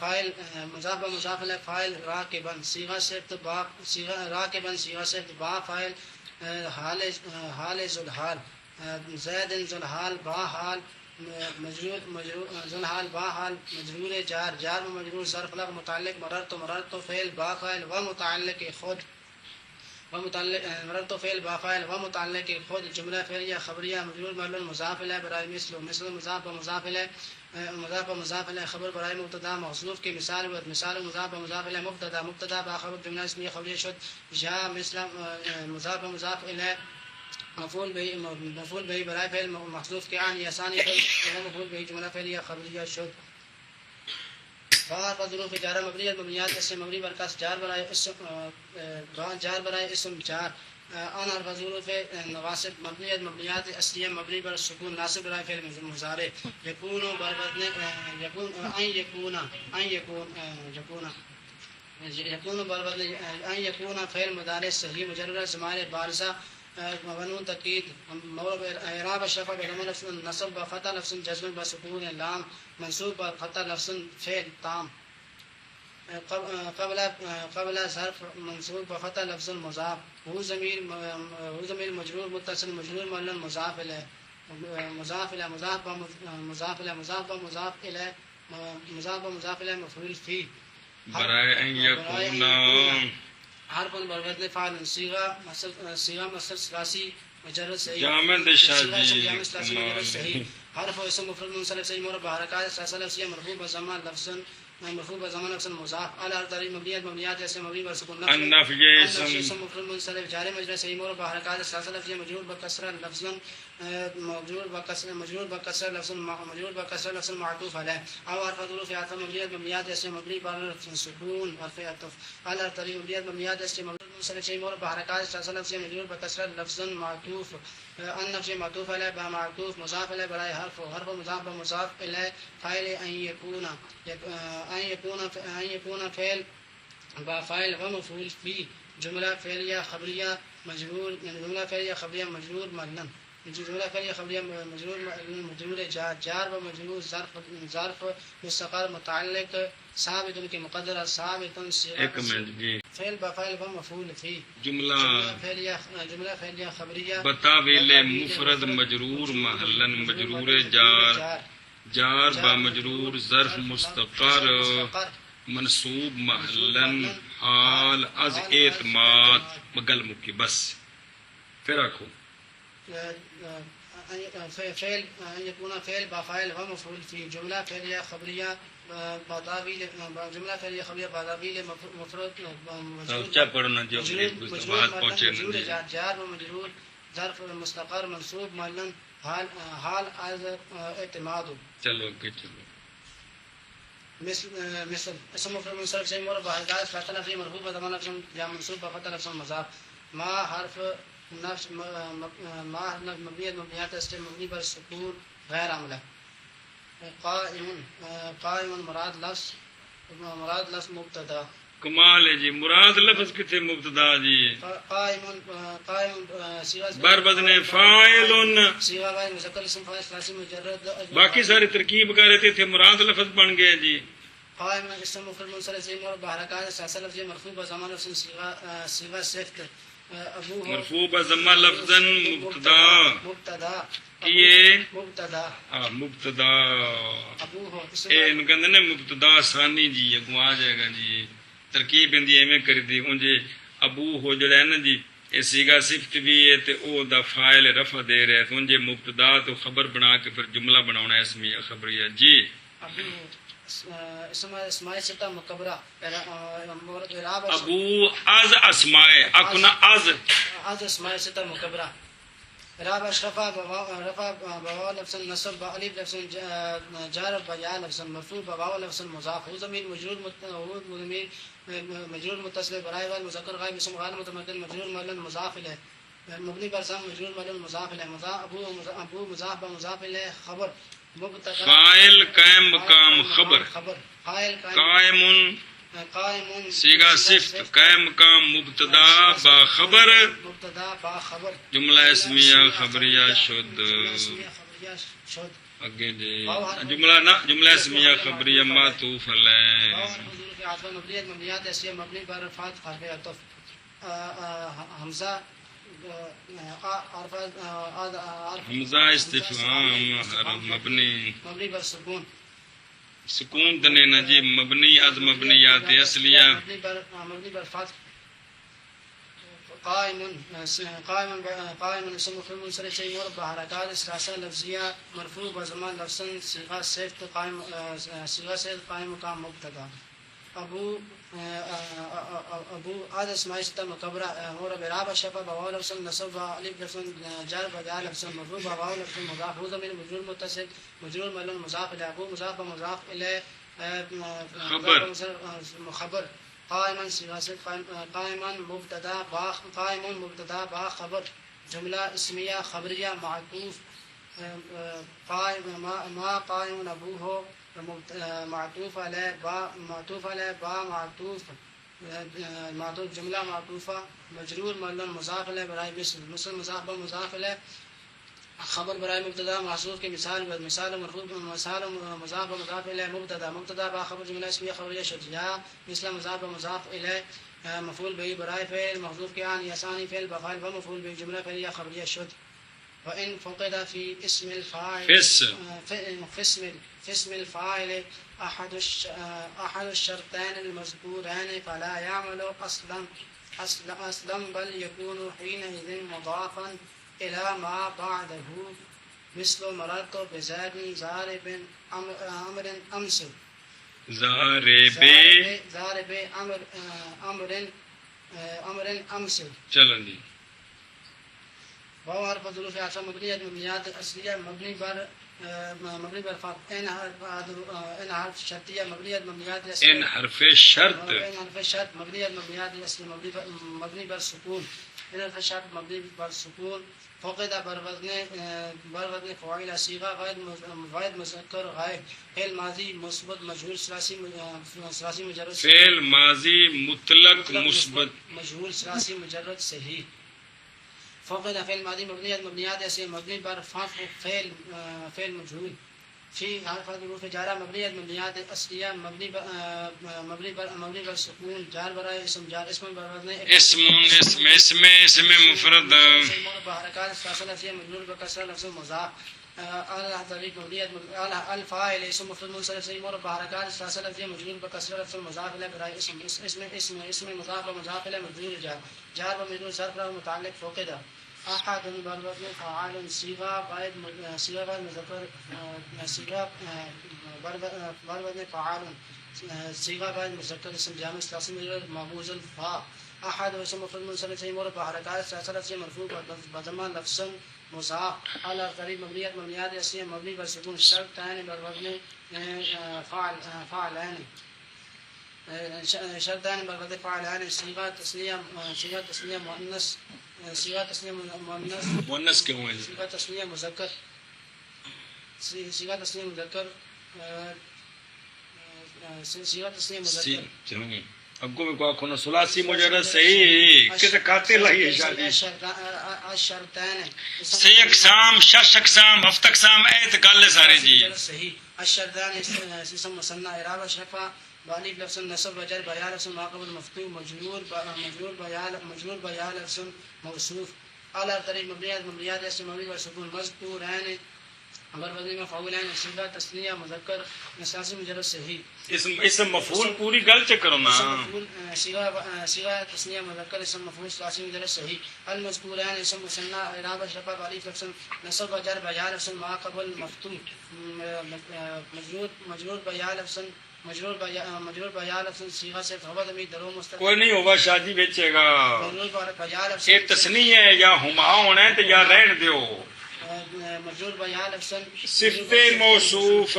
فاعل مضاف بمضاف إليه فاعل راكبا صيغة صفت با صيغة راكبا صيغة صفت با فاعل حال ذو الحال زید ذو الحال با حال مجرور ذو الحال با حال مجرور جار و مجرور ظرف لغ متعلق مررت فعل با فاعل و متعلق خود مررت فعل با فاعل و متعلق خود جملہ فعلیہ خبریہ مجرور معلوم مضاف الیہ برائے مثل مضاف مضاف الیہ مضاف الیہ خبر برائے مبتدا محذوف کی مثال مضاف مضاف الیہ مبتدا با خبر جملہ اسمیہ خبریہ شد جاء مثل مضاف الیہ مفعول به برائے فعل محذوف کے عن یسانی مفعول به جملہ فعلیہ خبریہ شد بعض ظروف جار مبنیات مبنیات اسم مبنی بر کسر جار برائے اسم جار ان حرف ظروف نواصب مبنیات مبنیات اصلیہ مبنی بر سکون ناصب برائے فعل مضارع یکون بر وزن یکون بر وزن ان یکون فعل مضارع صحیح مجرد ضمائر بارزہ مبنون تقید اعراب اشرف بضم لفظ نصب بفتح لفظ جزم بسکون لام منصوب بفتح لفظ فعل تام قبل ظرف منصوب بفتح لفظ مضاف هو ضمیر مجرور متصل مجرور معلن مضاف الیہ مضاف الیہ مفعول فی برائے ان یکون حرف بر وزن فاعل صيغه مصدر ثلاثي مجرد صحیح جامد شادی حرف اسم مفرد منصرف صحیح مربع حرکات ثلاثه لفظیہ مرفوع بضمہ لفظ مضاف على طریق مبنیات اسم مبنی بر سکون النفی اسم مفرد منصرف جار مجرور صحیح مربع حرکات ثلاثه لفظیہ مجرور بکسرہ لفظ مجرور بکسرہ لفظ معطوف علیہ او حرف ظروف عطف مبنیات اسم مبنی بر سکون حرف عطف على طریق مبنیات اسم مبنی منصرف صحیح مربع حرکات ثلاثه لفظیہ مجرور بکسرہ لفظ معطوف النفی معطوف علیہ بمعطوف مضاف الیہ برائے حرف مضاف بمضاف الیہ فاعل ان یکون فعل با فاعل و مفعول فی جملہ فعلیہ خبریہ مجرور مجرور مبنن جملہ فعلیہ خبریہ مجرور جار و مجرور ظرف مستقر متعلق ثابت کے مقدر ثابت ایک منٹ جی فعل با فاعل و مفعول فی جملہ فعلیہ خبریہ بتاویل مفرد مجرور محلن مجرور جار با مجرور ظرف مستقر منصوب محلن حال از اعتماد مگل مکی بس پھر رکھو فعل ان يكون فعل بفاعل ومفعول في جملة فعلية خبرية بضابيل جملة فعلية خبرية بضابيل مفرد اچھا پڑھنا جو بات پہنچے جار ومجرور ظرف مستقر منصوب معلن حال از اعتماد چلو کہ چلو مثل اسم مفرد منصرف صحیح مربع حرکات فتح لفظ مرفوع بضم لفظ یا منصوب بفتح لفظ مضاف ما حرف نفس مبنیات اسم مبنی پر سکون غیر عملہ قائم مراد لفظ مبتدا کمال ہے جی مراد لفظ کتنے مبتدا جی قائم بر وزن فاعل صیغہ غیر مذکر اسم فاعل ثلاثی مجرد باقی ساری ترکیب کر رہے تھے مراد لفظ بن گئے جی قائم اسم مفرد منصرف صحیح مربع حرکات ثلاثه لفظیہ مرفوع بضمہ لفظ صیغہ صفت مرفوع بضمہ لفظا مبتدا کیے مبتدا ان کہندے نے مبتدا ثانی جی اگوں آ جائے گا جی ترکیب اندی ایویں کر دی اونجے ابو ہو جڑا ہے نا جی اے صیغہ صفت بھی ہے تے او دا فاعل رفع دے رہا ہے اونجے مبتدا تو خبر بنا کے پھر جملہ بناونا ہے اسمیہ خبریہ جی اسماء ستہ مکبرہ ابو از اسماء اکنا از اسماء ستہ مکبرہ اعراب اشرفا رفع بواو لفظ نصب بالف لفظ جار بیا لفظ مرفوع بواو لفظ مضاف هو ضمیر مجرور متصل برائے والمذکر غائب اسم غیر متمدن مجرور معلن مضاف الیہ مبنی بر ضم مجرور مجرور مضاف الیہ ابو مضاف مضاف الیہ خبر مبتدا فاعل قائم مقام خبر فاعل قائم قائم صیغہ صفت قائم مقام مبتدا با خبر مبتدا با خبر جملہ اسمیہ خبریہ شد جملہ اسمیہ خبریہ شد اگے جی جملہ اسمیہ خبریہ معطوف علیہ مبنیات اسمیہ مبنی بر فاعل حرف عطف حمزہ حمزہ استفہام مبنی مبنی بر سکون سکون دنے نا جی مبنی از مبنیات اصلیہ مبنی بر فتح قائم اسم مفعول منصرف شيء مربع حركات ثلاثه لفظيه مرفوع بزمان لفظا صيغه صفت قائم مقام مبتدا ابو هذا اسماء ستة مكبرة هو برابع شفا بواو لفظ نصب الف لفظ جار بجار لفظ مرفوع بواو لفظ مضاف هو ضمير مجرور متصل مجرور ملون مضاف الى ابو مضاف مضاف الى خبر قائما صيغه قائما مبتدا با خبر جملة اسمية خبرية معطوف قائم ما قائم ابوه معطوف عليه با معطوف جملہ معطوفہ مجرور ملون مضاف الیہ برائے مثل مضاف الیہ خبر برائے مبتدا محذوف کی مثال مرفوع مضاف الیہ مبتدا با خبر جملہ اسمیہ خبریہ شد یا مثل مضاف الیہ مفعول به برائے فعل محذوف کے عن یسانی فعل بفعل و مفعول به جملہ فعلیہ خبریہ شد وإن فقد في اسم الفاعل في اسم الفاعل أحد الشرطين المذكورين فلا يعمل أصلا بل يكون حينئذ مضافا إلى ما بعده مثل مررت بزيد ضارب أمر أمس ضارب أمر أمس چلو جی وهو حرف ظروف عطف مبنية مبنيات الأصلية مبني بر فتح ان حرف شرطية مبنية مبنيات الأصلية ان حرف شرط مبنية مبنيات الأصلية مبني بر سکون ان حرف شرط مبني بر سکون فقد بر وزن فاعل صيغة غير مذكر غائب فعل ماضي مثبت مجهول ثلاثي مجرد فعل ماضی مطلق مثبت مجهول ثلاثي مجرد صحیح فقد فعل ماضي مبنيات اسم مبني بر فتح فعل مجهول في حرف حروف جارة مبنيات اصلية مبني بر سكون جار برای اسم جار اسم بر وزن اسم مفرد بحركات فاصلة فيها مجرور بكسر لفظ مضاف الفاعل اسم مفرد منصرف صحیح مرفوع بحركات فاصلة فيها مجرور بكسر لفظ مضاف الى برای اسم مضاف ومضاف الى مجرور جار ومجرور ظرف متعلق فقد أحد بالوزن فعال صيغة مذكر صيغة بالوزن فعال صيغة غير مذكر اسم جامع ثلاثي مجرد مهموز الفاء أحد اسم مفرد منصرف صحيح مرفوع بحركات ثلاثة مرفوع بضمان لفظ مضاف على قريب مبنيات اسمية مبني بالسكون الشرط ثاني بالوزن فاعلان شرطان بالوزن فاعلان صيغة تسنية مؤنث صيغة تسنية مؤنث کیوں ہے صيغة تسنية مذکر صيغة تسنية مذکر اب کو میں کو کھنا ثلاثی مجرد صحیح کسے کھاتے لہی شادی الشرطان سی اقسام شش اقسام ہفت اقسام ایت گل سارے جی صحیح الشرطان اسم مثنى اعراب شفا بالف لفظ نصب وجر بيان لفظ ما قبل مفتوح مجرور بيان لفظ موصوف على طريق مبنيات اسم مبني والسكون مذكوران بالوزن مفعولان صيغه تثنيه مذكر ثلاثي مجرد صحیح اسم مفعول پوری گل چ کرو نا صيغه تثنيه مذكر اسم مفعول ثلاثي مجرد صحیح المذكوران اسم مثنى اعراب شفا بالف لفظ نصب وجر بيان لفظ ما قبل مفتوح مجرور بيان لفظ مجرور بیا لفظ صیغہ سے خبر ضمیر درو مستقبل کوئی نہیں ہوگا شادی بیچے گا مجرور بیا لفظ یہ تسنیہ ہے یا ہما ہونا ہے تو یا رہن دیو مجرور بیا لفظ صفت موصوف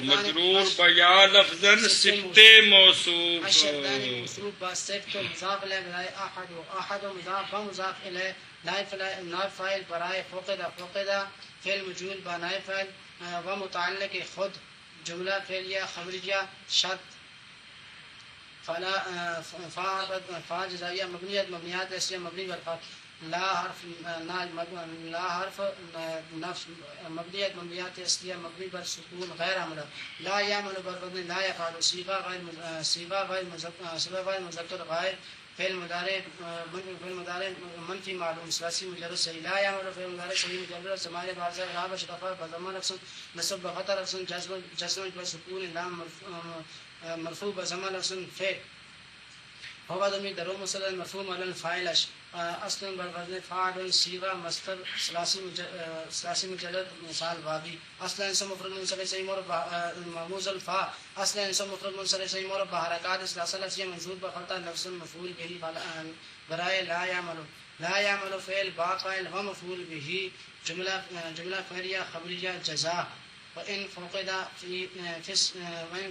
مجرور بیا لفظ صفت موصوف الشرطان موصوف با صفت مضاف الیہ احد مضاف الیہ نائب فاعل برائے فقد فعل مجهول با نائب فاعل و متعلق خود جملہ فعلیہ خبریہ شرط فا جزائیہ مبنیات ایسے مبنی برفات لا حرف نفس مبنیات اصلیہ مبنی بر سکون غیر عملہ لا یعمل بربدن لا یفعل صیغہ غیر مذکر غائب فعل مضارع منفی معلوم ثلاثی مجرد صحیح لا یعمل فعل مضارع صحیح مجرد زمانے بعض اعراب شرفہ بضمہ رفع نصب بخطا رفع جزم بسکون لام مرفوع بضمہ رفع فعل هو ضمیر در مصدر مرفوع علی الفاعل اصل بالوزن فاعل صیغہ مصدر ثلاثی مجرد مثال بابی اصل اسم مفرد منصرف صحیح مرفوع مرموز الفاء اصل اسم مفرد منصرف صحیح مرفوع بحرکات ثلاثه لفظیہ منصوب بخطا لفظ مفعول به برائے لا يعمل فعل با فاعل و مفعول به جملہ فعلیہ خبریہ جزاء وان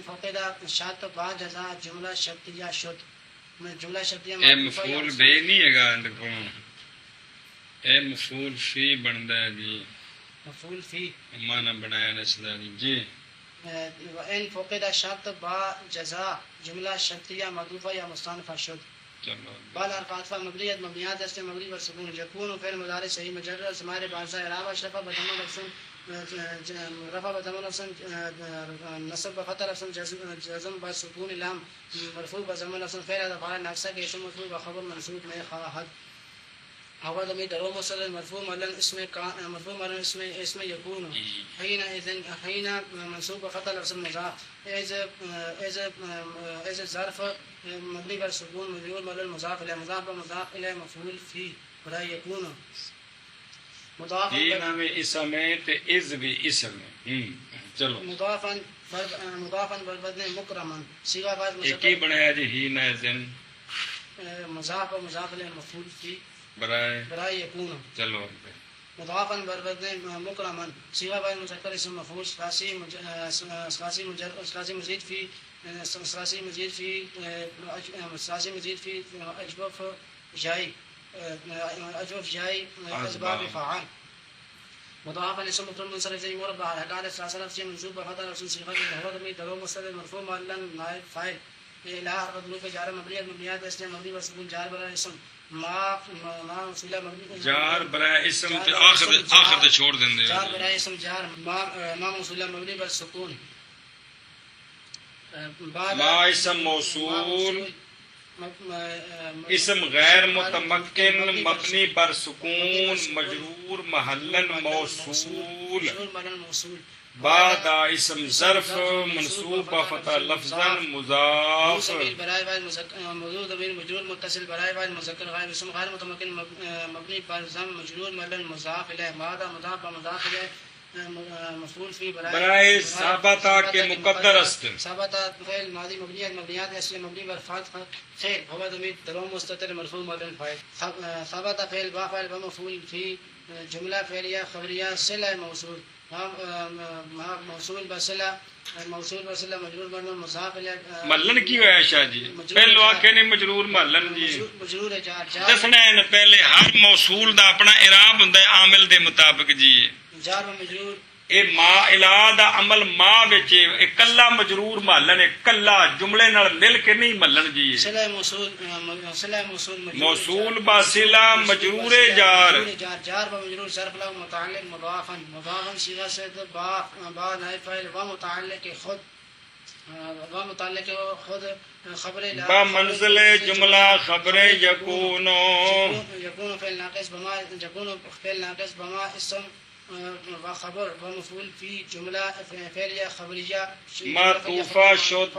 فقد شرط با جزاء جملہ شرطیہ شد جملہ شرطیہ اے مفعول بے نہیں ہے گا دیکھو اے مفعول فی بندا ہے جی مفعول فی معنی بنایا نسلا جی وان فقد شرط با جزاء جملہ شرطیہ محذوفہ یا مستانفہ شد چلو بال حرفات مبنیات اس مبنی پر سکون یکون فعل مضارع صحیح مجرد ضمائر باعث اعراب اشرف بضم رفع بضم نصب بفتح رفع جزم بسکون لام مرفوع بضم لفظ فعل افعال ناقصہ کے اسم مرفوع بخبر منصوب میں خواہد هو ضمیر در مصدر مرفوع ملن اسم یکون حین منصوب بفتح لفظ مضاف از ظرف مبنی بر سکون مجرور ملن مضاف الیہ مضاف بمضاف الیہ مفعول فی برائے یکون یہ نام اسم ہے تے از بھی اسم ہے چلو مضافا بالبدن مکرما صیغہ بعد ایک ہی بنایا جی ہی نہ زن مضاف و مضاف الیہ مفعول فی برائے یکون چلو مضافا بالبدن مکرما صیغہ بعد مذکر اسم مفعول ثلاثی مزید فی اجوف جائی اسباب فعال مضافا اسم مفعول منصرف زي مربع حركات ثلاثه لفظيه منصوب بفتح لفظ صيغه هو ضمير در مصدر مرفوع معلن نائب فاعل الى حرف ظروف جار مبنيات اسم مبني وسكون جار برا اسم ما وسيله مبني جار برا اسم تے آخر تے چھوڑ دیندے جار برا اسم جار ما وسيله مبني بر سکون ما اسم موصول اسم غیر متمکن مبنی بر سکون مجرور محلن موصول بعد اسم ظرف منصوب بفتح لفظا مضاف موضوع ضمیر مجرور متصل برائے بعد مذکر غائب اسم غیر متمکن مبنی بر ضم مجرور محلن مضاف الیہ بعد مضاف مضاف الیہ مفعول فی برائے ثابتہ کے مقدر است ثابتہ فعل ماضی مبنیات اصل مبنی بر فعل هو ضمیر در مستتر مرفوع مبنی فاعل ثابتہ فعل با فاعل مفعول فی جملہ فعلیہ خبریہ صلہ موصول موصول بصلہ مجرور بن مضاف الیہ ملن کی ہوا ہے شاہ جی پہلو آکھے نے مجرور ملن جی مجرور ہے جار دسنا ہے پہلے ہر موصول دا اپنا اعراب ہوندا ہے عامل دے مطابق جی جار و مجرور اے ما الا دا عمل ما وچ اے کلا مجرور ملن کلا جملے نال مل کے نہیں ملن جی صلہ موصول موصول باصلہ مجرور جار جار و مجرور ظرف له متعلق مضافا صیغہ سے با نائب فاعل و متعلق خود خبر با منزل جملہ خبر یکون فعل ناقص بما اسم و خبر و مفعول فی جملہ فعلیہ خبریہ معطوفہ شد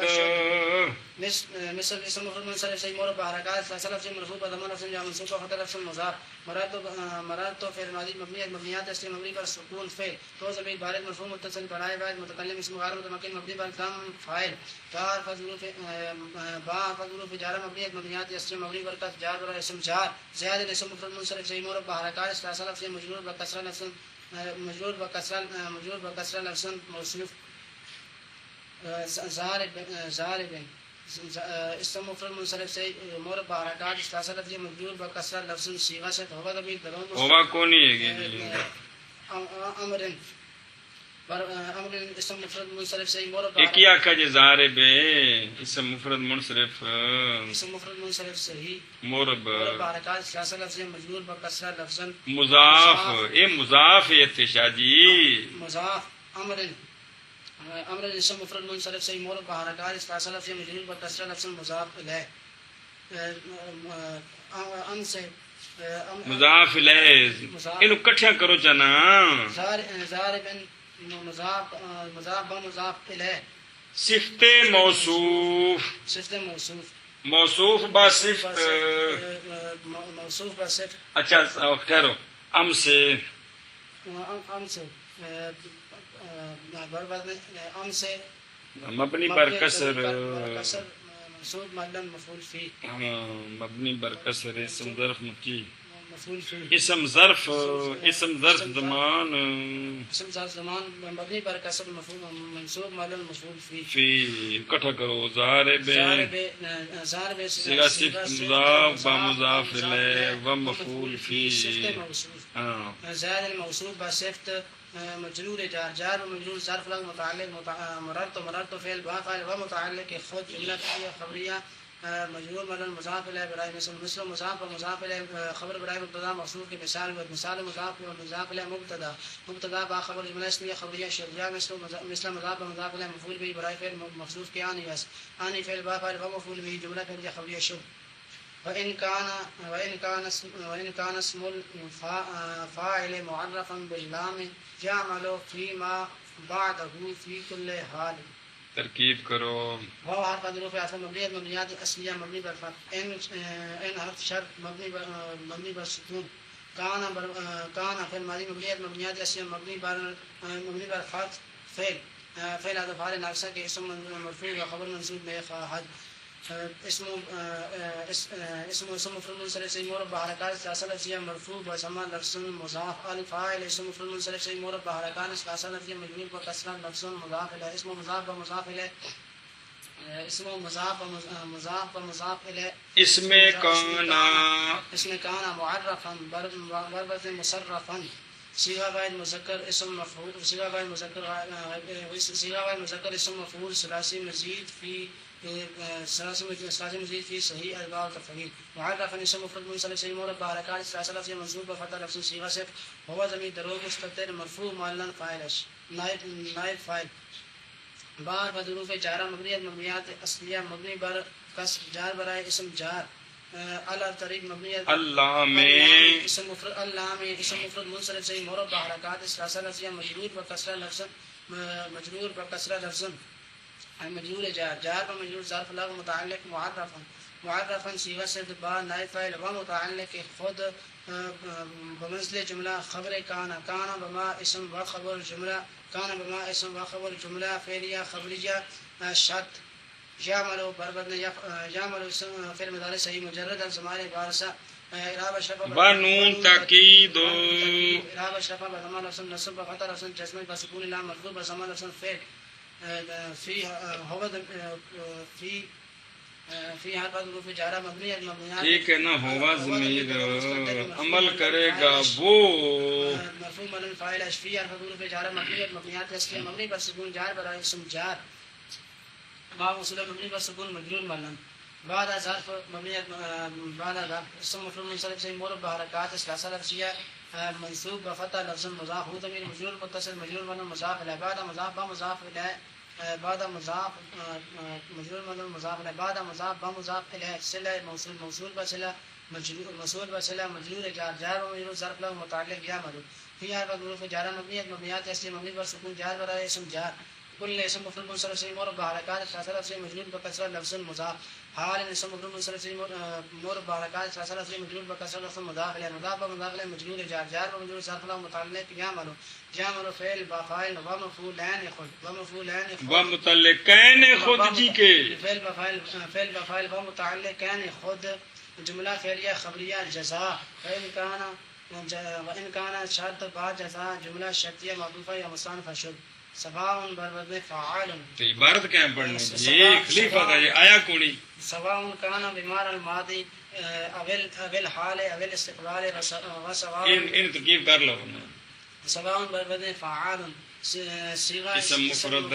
مثل اسم مفرد منصرف صحیح مربع حرکات ثلاثه لفظ مرفوع بضم لفظ جار منصوب بفتح لفظ مضاف مراد فعل ماضی مبنیات اصل مبنی پر سکون فعل تو ضمیر بارد مرفوع متصل برائے بعد متکلم اسم غیر متمکن مبنی پر ضم فاعل جار فظروف جار مبنیات اصل مبنی پر کسر جار برا اسم جار زیاد اسم مفرد منصرف صحیح مربع حرکات ثلاثه لفظ مجرور بکسر لفظ مجرور بکسر لفظ موصوف اسم مفرد منصرف سے مربع حرکات ثلاثہ لفظی مجرور بکسرہ لفظ صیغہ سے ہوا ضمیر درون ہوا کون ہے جی امر امر اسم مفرد منصرف سے مربع ایک کیا کا جی ضارب اسم مفرد منصرف اسم مفرد منصرف سے ہی مربع حرکات ثلاثہ لفظی مجرور بکسرہ لفظ مضاف اے مضاف اتشا جی مضاف امر امر اسم مفرد منصرف سے مربع حرکات ثلاثہ لفظی مجرور بکسرہ لفظ مضاف الیہ ان سے مضاف الیہ انو کٹھیا کرو جنا ضارب مضاف بمضاف الیہ صفت موصوف صفت موصوف موصوف با صفت موصوف با صفت اچھا ٹھہرو ام سے ام سے ام سے مبنی بر کسر منصوب معلم مفعول فی مبنی بر کسر اسم ظرف مکی مفعول فی اسم ظرف زمان اسم ظرف زمان مبنی بر کسر منصوب معلم مفعول فی فی کٹھا کرو ضارب ضارب صیغہ صفت مضاف با مضاف الیہ و مفعول فی صفت موصوف زائد الموصوف با صفت مجرور جار و مجرور ظرف لفظ متعلق مررت فعل فاعل و متعلق خود جملہ فعلیہ خبریہ مجرور مدن مضاف الیہ برائے مثل مضاف و مضاف الیہ خبر برائے مبتدا محصور کے مثال مضاف و مضاف الیہ مبتدا با خبر جملہ اسمیہ خبریہ شرطیہ مثل مضاف و مضاف الیہ مفعول به برائے فعل محذوف کے آنی فعل با فاعل و مفعول به جملہ فعلیہ خبریہ شرط وإن كان اسم الفاعل معرفا باللام يعمل فيما بعده في كل حال ترکیب کرو واو حرف حروف عطف مبنیت مبنیات اصلیہ مبنی بر فتح ان حرف شرط مبنی بر سکون کان فعل ماضی مبنیت مبنیات اصلیہ مبنی بر فتح فعل افعال ناقصہ کے اسم مرفوع و خبر منصوب میں خواہد اسم مفرد منصرف سے مربع حرکات ثلاثہ لفظیہ مرفوع بضمہ لفظ مضاف الفاعل اسم مفرد منصرف سے مربع حرکات ثلاثہ لفظیہ مجرور بکسرہ لفظ مضاف الیہ اسم مضاف بمضاف الیہ اسم مضاف بمضاف الیہ اسم کانا معرفا بربط مصرفا صیغہ واحد مذکر اسم مفعول صیغہ واحد مذکر اسم مفعول ثلاثی مزید فی مزید فی صحیح الباء والتفعیل معرفا اسم مفرد منصرف سے مربع حرکات ثلاثہ لفظ منصوب بفتح لفظ صیغہ صفت هو ضمیر درو مستتر مرفوع معلن فاعل نائب فاعل بار بظروف جارہ مبنیت مبنیات اصلیہ مبنی بر کسر جار برائے اسم جار على طریق مبنیت اللہ میں اسم مفرد منصرف سے مربع حرکات ثلاثہ لفظیہ مجرور بکسرہ لفظ مجرور جار و مجرور ظرف لفظ متعلق معرفا صیغہ سے با نائب فاعل و متعلق خود بمثل جملہ خبر کانا بما اسم و خبر جملہ فعلیہ خبریہ شرط یعمل بربط یعمل فعل مضارع صحیح مجرد ضمائر بارسہ بنون تاکید اعراب اشرف بضمہ لفظ نصب بفتح لفظ جزم بسکون لام مرفوع بضمہ لفظ فعل فی حرف حروف جارہ مبنی المبنیات ٹھیک ہے نا ہوا ضمیر عمل کرے گا وہ مرفوع معلوم فاعل فی حرف حروف جارہ مبنی المبنیات اصلیہ مبنی پر سکون جار برائے اسم جار باب موصول مبنی پر سکون مجرور معلوم بعد ظرف مبنیت بعد اسم مفعول منصرف سے مربع حرکات ثلاثہ لفظیہ منصوب بفتح لفظ مضاف ہو ضمیر مجرور متصل مجرور معلوم مضاف الیہ بعد مضاف بمضاف الیہ بعد مضاف مجرور معلوم مضاف الیہ بعد مضاف بمضاف الیہ صلہ موصول بصلہ مجرور جار و مجرور ظرف لفظ متعلق یا معلوم فی حرف حروف جارہ مبنیات اصلیہ مبنی پر سکون جار برائے اسم جار كل اسم مفعول منصرف سے مربع حرکات ثلاثہ لفظ مجرور بکسرہ لفظ مضاف حال اسم مفعول منصرف سے مربع حرکات ثلاثہ لفظ مجرور بکسرہ لفظ مضاف الیہ مضاف الیہ مجرور جار و مجرور ظرف لفظ متعلق یعمل فعل با فاعل و مفعولان خود جی کے فعل با فاعل و متعلقان خود جملہ فعلیہ خبریہ جزاء وان کان شرط بعد جزاء جملہ شرطیہ معطوفہ یا مستانف شد سواء بربدن فعال تو عبارت کیا پڑھنی جی خلیفہ کا یہ آیا کونی سواء كان بمعنى الماضي او الحال او الاستقبال وسواء ان ترکیب کر لو سواء بربدن فعال صيغه اسم مفرد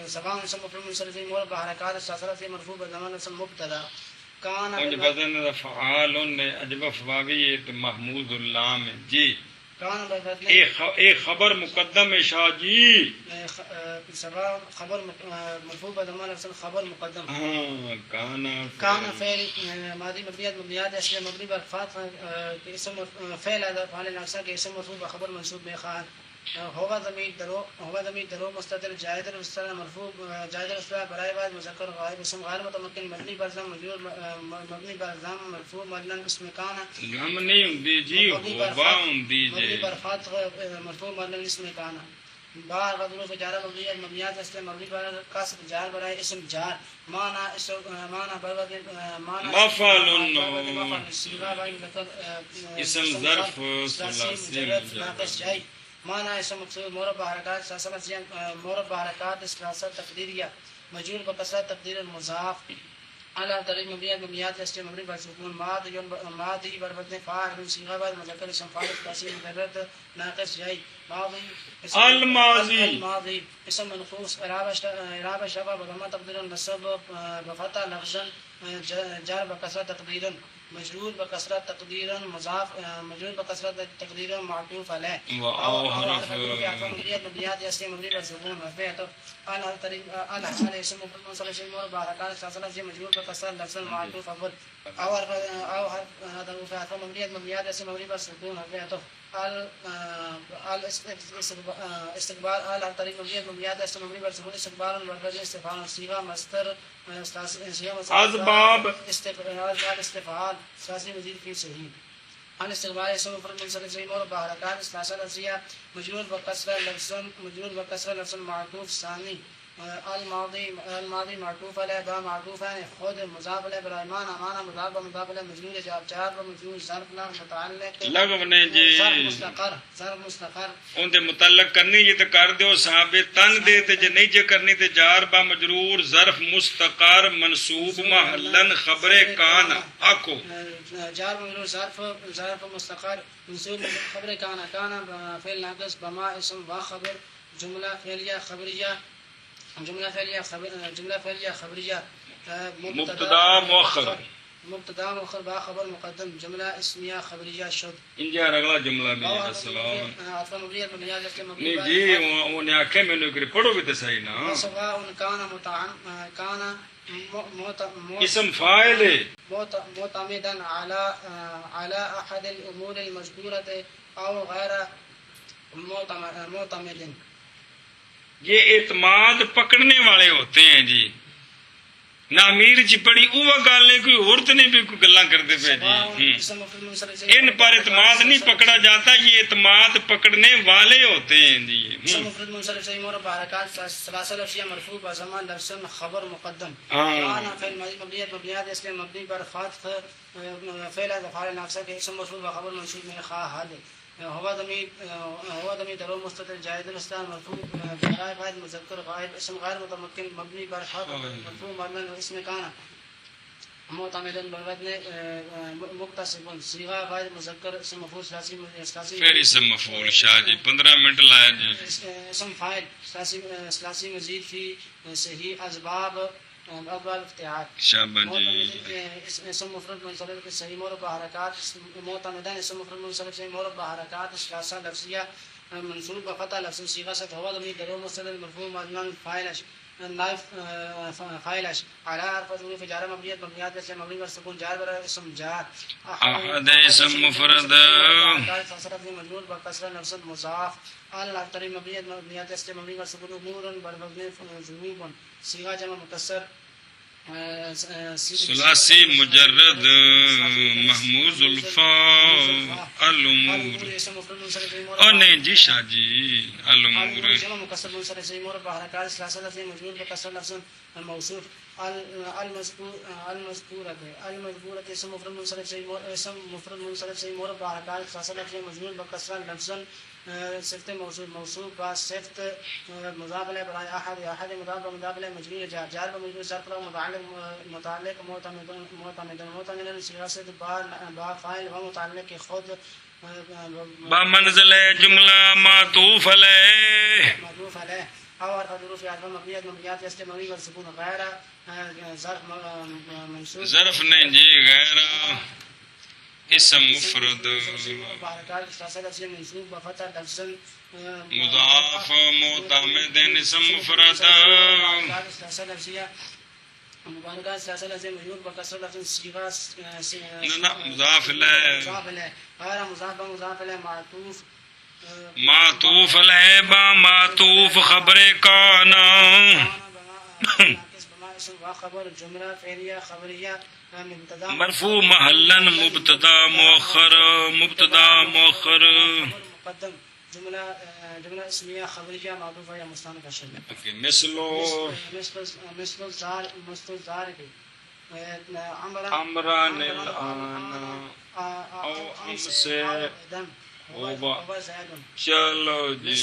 سواء اسم مفرد منصرف مور بحركات السلسله في مرفوع بضمان اسم مبتدا كان ان بدن فعال اجب فواوی محمود اللام جی كان بربدن ایک خبر مقدم ہے شاہ جی سواء خبر مرفوع بضمان اسم خبر مقدم ہاں كان فعل ماضي مبنيات اصل مبني بالفتح اسم فعل هذا فعل ناقصه کے اسم مرفوع بخبر منصوب بخان هو ضمیر درو مستتر جائد المستتر مرفوع جائد الاصطلاح برائے بعد مذکر غائب اسم غیر متمکن مبنی بر ضم مجرور مبنی بر ضم مرفوع مبنی اسم کان ہم نہیں ہوندی جی ہوا ہوندی جی مبنی بر فتح مرفوع مبنی اسم کان بار غضروف جار مبنیات اصل مبنی بر کسر جار برائے اسم جار معنی بربد معنی مفعول صيغه بائی اسم ظرف ثلاثی ناقص جائی معنی اسم مقصود مربع حرکات سلسلہ مربع حرکات ثلاثه تقدیریہ مجرور بکسرہ تقدیر المضاف على طریق مبنیات اسم مبنی بر سکون ماضی بربد فاعل صيغه بعد مذکر اسم فاعل ثلاثی مجرد ناقص جائی الماضي اسم منقوص اعراب شبه بضمه تقديرا نصب بفتح لفظا جار بكسره تقديرا مجرور بكسره تقديرا مضاف مجرور بكسره تقديرا معطوف عليه او حرف مبنيات اسم مبني بالسكون وفعل على طريق على اسم منصرف اسم مربع حركات ثلاثه مجرور بكسره لفظا معطوف اول او هذا حرف مبنيات اسم مبني بالسكون وفعل استقبال على طريق مبنيات اسم مبني بالسكون استقبال والبدل استفعال صيغه مصدر اسباب استفعال ثلاثي مزيد في صحيح عن استقبال اسم مفرد منصرف زي مربع حركات ثلاثه لفظيه مجرور بكسره لفظ معطوف ثاني الماضي معطوف عليه با معطوف ہے خود مضاف علیہ برائمان امانہ مضاف علیہ مجرور جار مجرور ظرف نہ متعلق لغو نے جی ظرف مستقر اون دے متعلق کرنی جی تے کر دیو صاحب تن دے تے جے نہیں جے کرنی تے جار با مجرور ظرف مستقر منصوب محلن خبر کان آکو جار مجرور ظرف مستقر منصوب خبر کان فعل ناقص بما اسم و خبر جملہ فعلیہ خبریہ جملہ فعلیہ خبریہ مبتدا مؤخر با خبر مقدم جملہ اسمیہ خبریہ شد ان جا اگلا جملہ بھی السلام نہیں جی وہ نے آکھے میں نے پڑھو بھی تے صحیح نا سواء کان اسم فاعل ہے معتمدا على احد الامور المذکورة او غیر معتمد یہ اعتماد پکڑنے والے ہوتے ہیں جی نہ امیر جی بڑی وہ گل ہے کوئی اور تو نہیں بھی کوئی گلاں کرتے پہ جی ان پر اعتماد نہیں پکڑا جاتا یہ اعتماد پکڑنے والے ہوتے ہیں جی مفرد منصرف صحیح مربع حرکات ثلاثه لفظیہ مرفوع بزمان لفظ خبر مقدم معنی فعل مبنیات اس مبنی پر فتح فعل افعال ناقصہ کے اسم مرفوع و خبر منصوب میں خواہ حال هو ضمیر درو مستتر جائد الاصطلاح مرفوع برائے فاعل مذکر غائب اسم غیر متمکن مبنی بر حرف مرفوع مبنی اسم کان معتمدا بالوزن متصف صيغه غیر مذکر اسم مفعول ثلاثی پھر اسم مفعول شاہ جی 15 منٹ لایا جی اسم فاعل ثلاثی مزید فی صحیح اسباب ابواب افتعال شاباش جی اسم مفرد منصرف کے صحیح مربع حرکات معتمدا اسم مفرد منصرف صحیح مربع حرکات ثلاثه لفظیہ منصوب بفتح لفظ صيغه سے هو ضمیر درو مستتر مرفوع مبني فاعلش نائب فاعلش على حرف ظروف جار مبنیات سے مبنی پر سکون جار برائے اسم جار احد اسم مفرد مجرور بکسرہ لفظ مضاف على طریق مبنیات سے مبنی پر سکون امور بربدن ذنوب صيغه جمع مکسر ثلاثی مجرد محمود الفا الامور اور نہیں جی شاہ جی الامور جمع مکسر منصرف صحیح مربع حرکات ثلاثه لفظ مجرور بکسر لفظ الموصوف المذكورة اسم مفرد منصرف سے مربع حرکات فاصلہ سے مجرور بکسرہ لفظاً صفت موصوف با صفت مضاف الیہ برائے احد مضاف الیہ مجرور جار بمجرور ظرف متعلق معتمد صیغہ سے با فاعل و متعلق خود با منزل جملہ معطوف علیہ او حروف عطف مبنیات استمراری والسکون غیر ظرف منصوب ظرف نہیں جی غیر اسم مفرد حرکات فاصلہ سے منصوب بفتح لفظ مضاف معتمد اسم مفرد مبارکات سلسلہ سے مجرور بکسر لفظ صیغہ مضاف الیہ غیر مضاف الیہ معطوف علیہ با معطوف خبر کانا خبر جملہ فعلیہ خبریہ مرفوع محلن مبتدا مؤخر مقدم جملہ اسمیہ خبریہ معطوفہ یا مستانف اشر مثل الزارب عمران الان او امسے چلو جی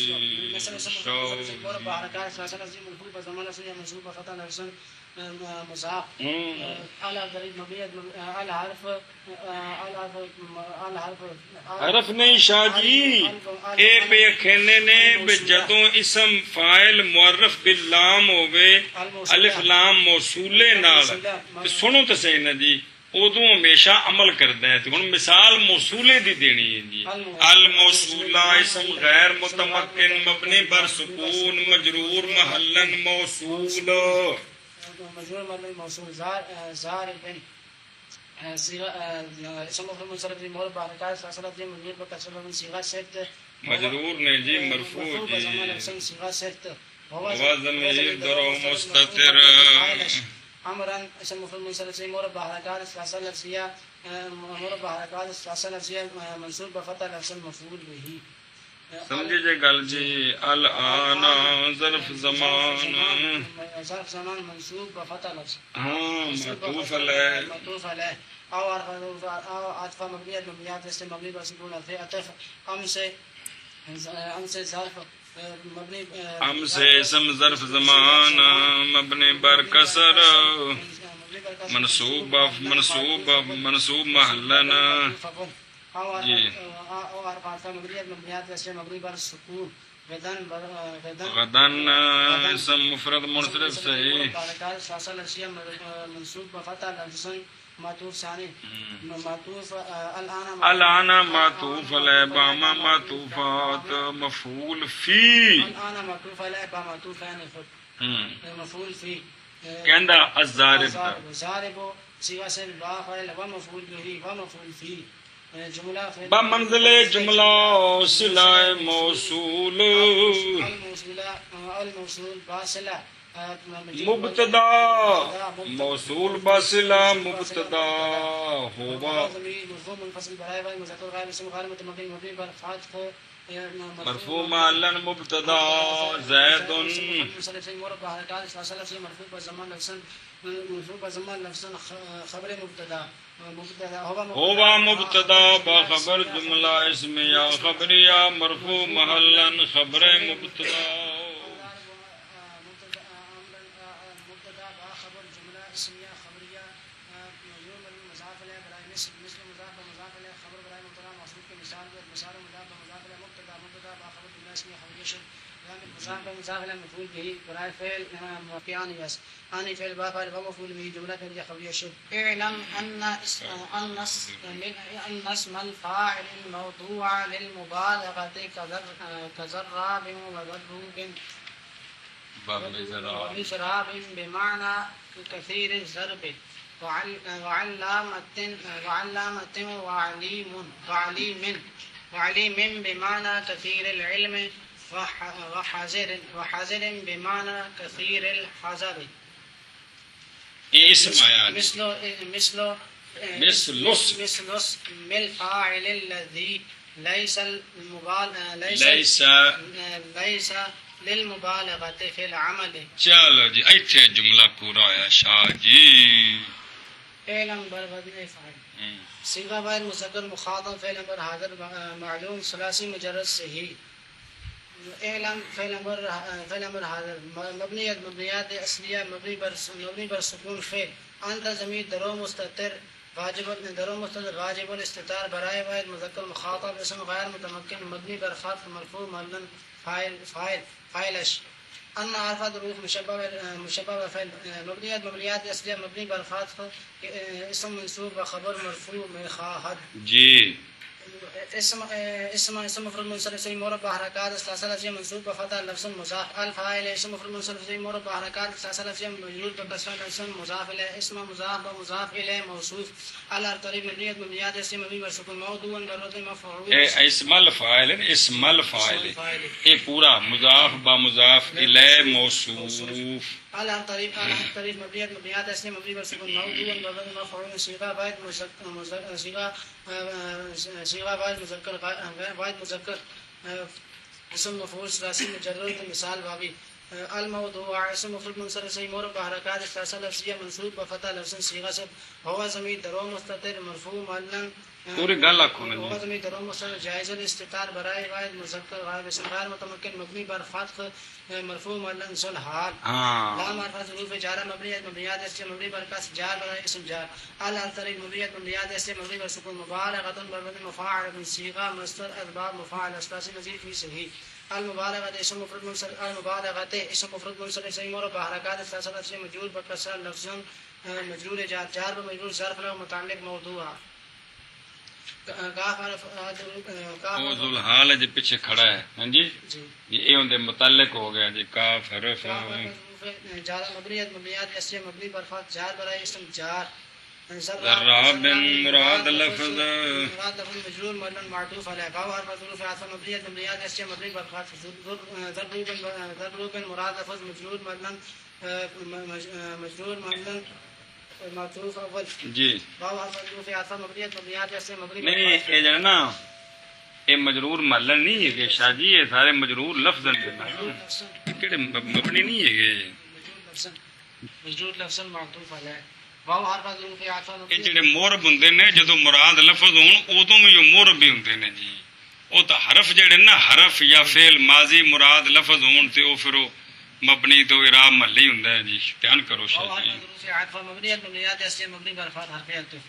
حرف نہیں شاہ جی اے پہ کھینے نے جدوں اسم فاعل معرف باللام ہوئے الف لام موصولے نال سنو تو صحیح نا جی ادو ہمیشہ عمل کرتا ہے. ہوں مثال موصولے دی دینی ہے جی. الموصولہ اسم غیر متمکن مبنی بر سکون مجرور محلن موصول مجرور مبنی موصول زار بن اسم مفعول منصرف مول بحرکات فاصلت مجرور بکسر من صیغہ ست مجرور نے جی مرفوع جی صیغہ ست وزن درو مستتر عمرا اسم مفعول منصرف مربع حرکات فاصل لفظیہ مربع حرکات فاصل لفظیہ منصوب بفتح لفظ مفعول به. سمجھے جے گل جی الان ظرف زمان منصوب بفتح لفظ ہاں معطوف علیہ او عطف مبنیت مبنیات اسم مبنی بر سکون عطف ام سے ظرف ام سے اسم ظرف زمان مبنی بر کسر منصوب محلن جی غدن اسم مفرد منصرف صحیح منصوب بفتح لفظ معطوف ثانی معطوف الان معطوف علیہ باما معطوفات مفعول فی الان معطوف علیہ با معطوف یعنی خود مفعول فی کہندا الضارب ضارب صیغہ سے با فاعل و مفعول به و مفعول فی جملہ با منزل جملہ صلہ موصول الموصول باصلہ مبتدا موصول باصلہ مبتدا ہوا مرفوع محلن مبتدا زید ہوا مبتدا باخبر جملہ اسمیہ خبریہ مرفوع محلن خبر مبتدا مفعول به برای فعل مفعول یس آنی فعل با فاعل و مفعول به جمله فعلیه خبریه شد. اعلم ان اسم الفاعل الموضوع للمبالغه كزراب ومزراب بمعنى كثير الزرب وعلامة وعليم بمعنى كثير العلم وحذر بمعنى كثير الحذر. اسم آیا مثل الفاعل الذي ليس للمبالغة في العمل. چلو جی ایتھے جملہ پورا ہویا شاہ جی. فعلا بربدن فعل صيغة فاعل مذكر مخاطب فعل امر حاضر معلوم ثلاثي مجرد صحیح. اعلم فعل امر حاضر مبنیات اصلیہ مبنی بر سکون فعل. انت ضمیر درو مستتر واجب الاستتار برائے واحد مذکر مخاطب اسم غیر متمکن مبنی بر خط مرفوع ملن فاعلش. ان عرفت حروف مشبہ فعل مبنیات اصلیہ مبنی بر خط اسم منصوب و خبر مرفوع میں خواہد جی. اسم مفرد منصرف سے مربع حرکات ثلاثه لفظی منصوب بفتح لفظ مضاف. الفاعل اسم مفرد منصرف سے مربع حرکات ثلاثه لفظی مجرور بکسرہ لفظ مضاف الیہ. اسم مضاف و مضاف الیہ موصوف. الارطریب مبنیات اسم مبنی بر سکون موضوع برد مفعول. اسم الفاعل اسم الفاعل یہ پورا مضاف با مضاف الیہ موصوف. الارطریب مبنیات اسم مبنی بر سکون موضوع برد مفعول. صيغہ واحد مذکر اسم مفعول ثلاثی مجرد مثال بابی. الموضوع اسم مفرد منصرف سے مربع حرکات ثلاثه لفظیہ منصوب بفتح لفظ صيغہ سے هو ضمیر درو مستتر مرفوع معلن پوری گل آکھو نا هو ضمیر درو مستتر جائز الاستتار برائے واحد مذکر غائب اسم غیر متمکن مبنی بر فتح مرفوع معلن ذل حال. لام حرف ظروف جار مبنیات اسم مبنی بر کسر جار برائے اسم جار. الارطریب مبنیات اسم مبنی بر سکون مبالغۃ بربد مفاعل صيغہ مصدر اسباب مفاعل اساسی مزید فی صحیح. المبالغة اسم مفرد منصرف سے مربع حرکات ثلاثه لفظی مجرور بکسر لفظ مجرور جار بمجرور ظرف له متعلق موضوع. وہ ذل حال ہے جو پیچھے کھڑا ہے. ہاں جی یہ ان دے متعلق ہو گیا جی. کاف حرف جار مبنیات اسم مبنی بر فتح جار برائے اسم جار. ذراب مراد لفظ مجرور ملن معطوف علیہ. واو حرف ظروف عطف مبنیات اسم مبنی بر فتح ضرب مراد لفظ مجرور ملن معطوف اول. جی واو حرف ظروف عطف مبنیات اسم مبنی نہیں یہ جو ہے نا یہ مجرور محلن نہیں ہے کہ شاہ جی یہ سارے مجرور لفظ کہڑے مبنی نہیں ہے کہ مجرور لفظ معطوف علیہ. واو حرف ظروف عطف یہ جڑے مورب ہوندے نے جدوں مراد لفظ ہون ادوں بھی مورب بھی ہوندے نے جی. وہ تو حرف جڑے نا حرف یا فعل ماضی مراد لفظ ہون تے او پھر مبنی تو اعراب محلی ہوندا ہے جی. دھیان کرو شاہ جی. عطف مبنیات اسم مبنی بر فتح حرف عطف.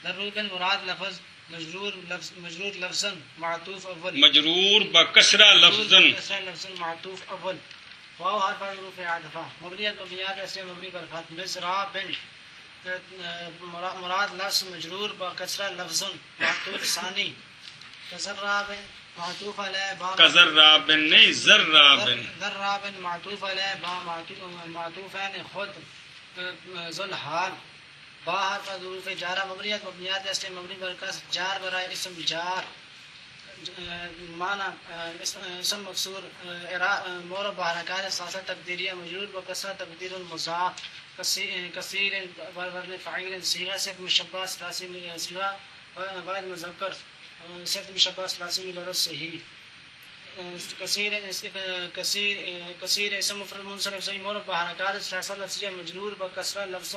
ضرب مراد لفظ مجرور لفظا معطوف اول. مجرور بکسرہ لفظا معطوف اول. واو حرف ظروف عطف مبنیات اسم مبنی بر فتح. مزراب مراد لفظ مجرور بکسرہ لفظ معطوف ثانی. تزراب معطوف علیہ کذراب نہیں ذراب. ذراب معطوف علیہ با معطوفین خود ذل حال. با حرف ظروف جارہ مبنیات اسم مبنی بر کسر جار برائے اسم جار. معنی اسم مکسور مربع حرکات ثلاثه تقدیریہ مجرور بکسرہ تقدیر المضاف. کثیر وزن فعیل صیغہ صفت مشبہ ثلاثی صیغہ واحد مذکر صفت مشبہ ثلاثی مجرد صحیح. کثیر اسم مفرد منصرف سے مربع حرکات ثلاثه لفظیہ مجرور بکسرہ لفظ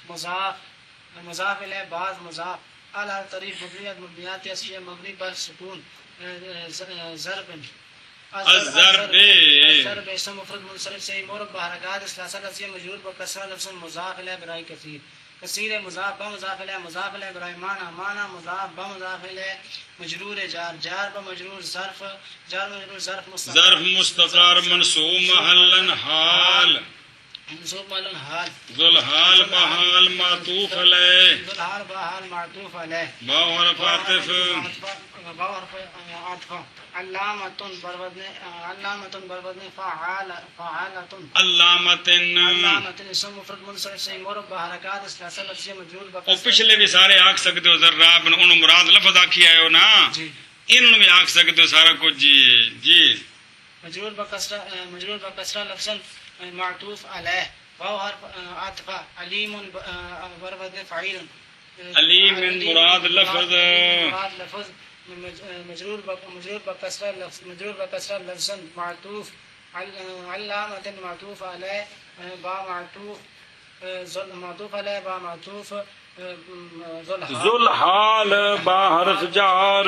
مضاف الیہ بعض مضاف. الارطریب مبنیات اصلیہ مبنی بر سکون ضرب. الضرب اسم مفرد منصرف سے مربع حرکات ثلاثه لفظیہ مجرور بکسرہ لفظ مضاف الیہ برائے کثیر. کثیر مضاف بمضاف الیہ برائے معنی مضاف بمضاف الیہ مجرور جار بمجرور ظرف مستقر منصوب محلن حال. منصوب محلن حال. ذل حال بحال معطوف علیہ. ذل حال بحال معطوف علیہ. باء حرف عطف علامۃ بربدن فعالۃ. علامۃ اسم مفرد منصرف سے مربع حرکات ثلاثه لفظیہ مجرور او بکسرہ. پچھلے بھی سارے آکھ سکتے ہو. ذراب انہوں مراد لفظ آکھی آئے ہو نا انہوں بھی آکھ سکتے ہو سارا کچھ جی. جی مجرور بکسرہ لفظ معطوف علیہ. واو حرف عطف علیم بربدن فعیل. علیم مراد لفظ مجرور بکسرہ لفظ معطوف علامة معطوف عليه با معطوف معطوف عليه با معطوف ذو الحال با حرف جار